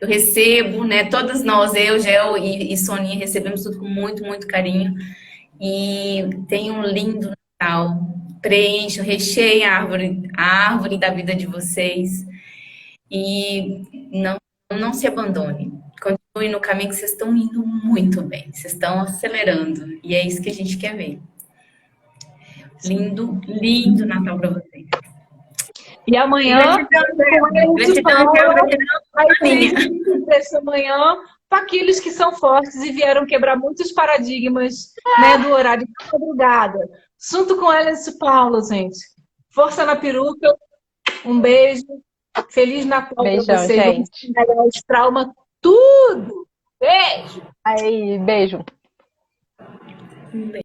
eu recebo, né, todas nós, eu, Gel e Soninha, recebemos tudo com muito, muito carinho. E tem um lindo Natal. Preencham, recheiem a árvore da vida de vocês. E não se abandone. Continue no caminho que vocês estão indo muito bem. Vocês estão acelerando. E é isso que a gente quer ver. Lindo, lindo Natal para vocês. E amanhã, amanhã, para aqueles que são fortes e vieram quebrar muitos paradigmas, né, do horário de madrugada. Junto com Ellen e Paula, gente. Força na peruca. Um beijo. Feliz Natal para vocês. Gente. Os trauma tudo. Beijo. Aí, beijo. Um beijo.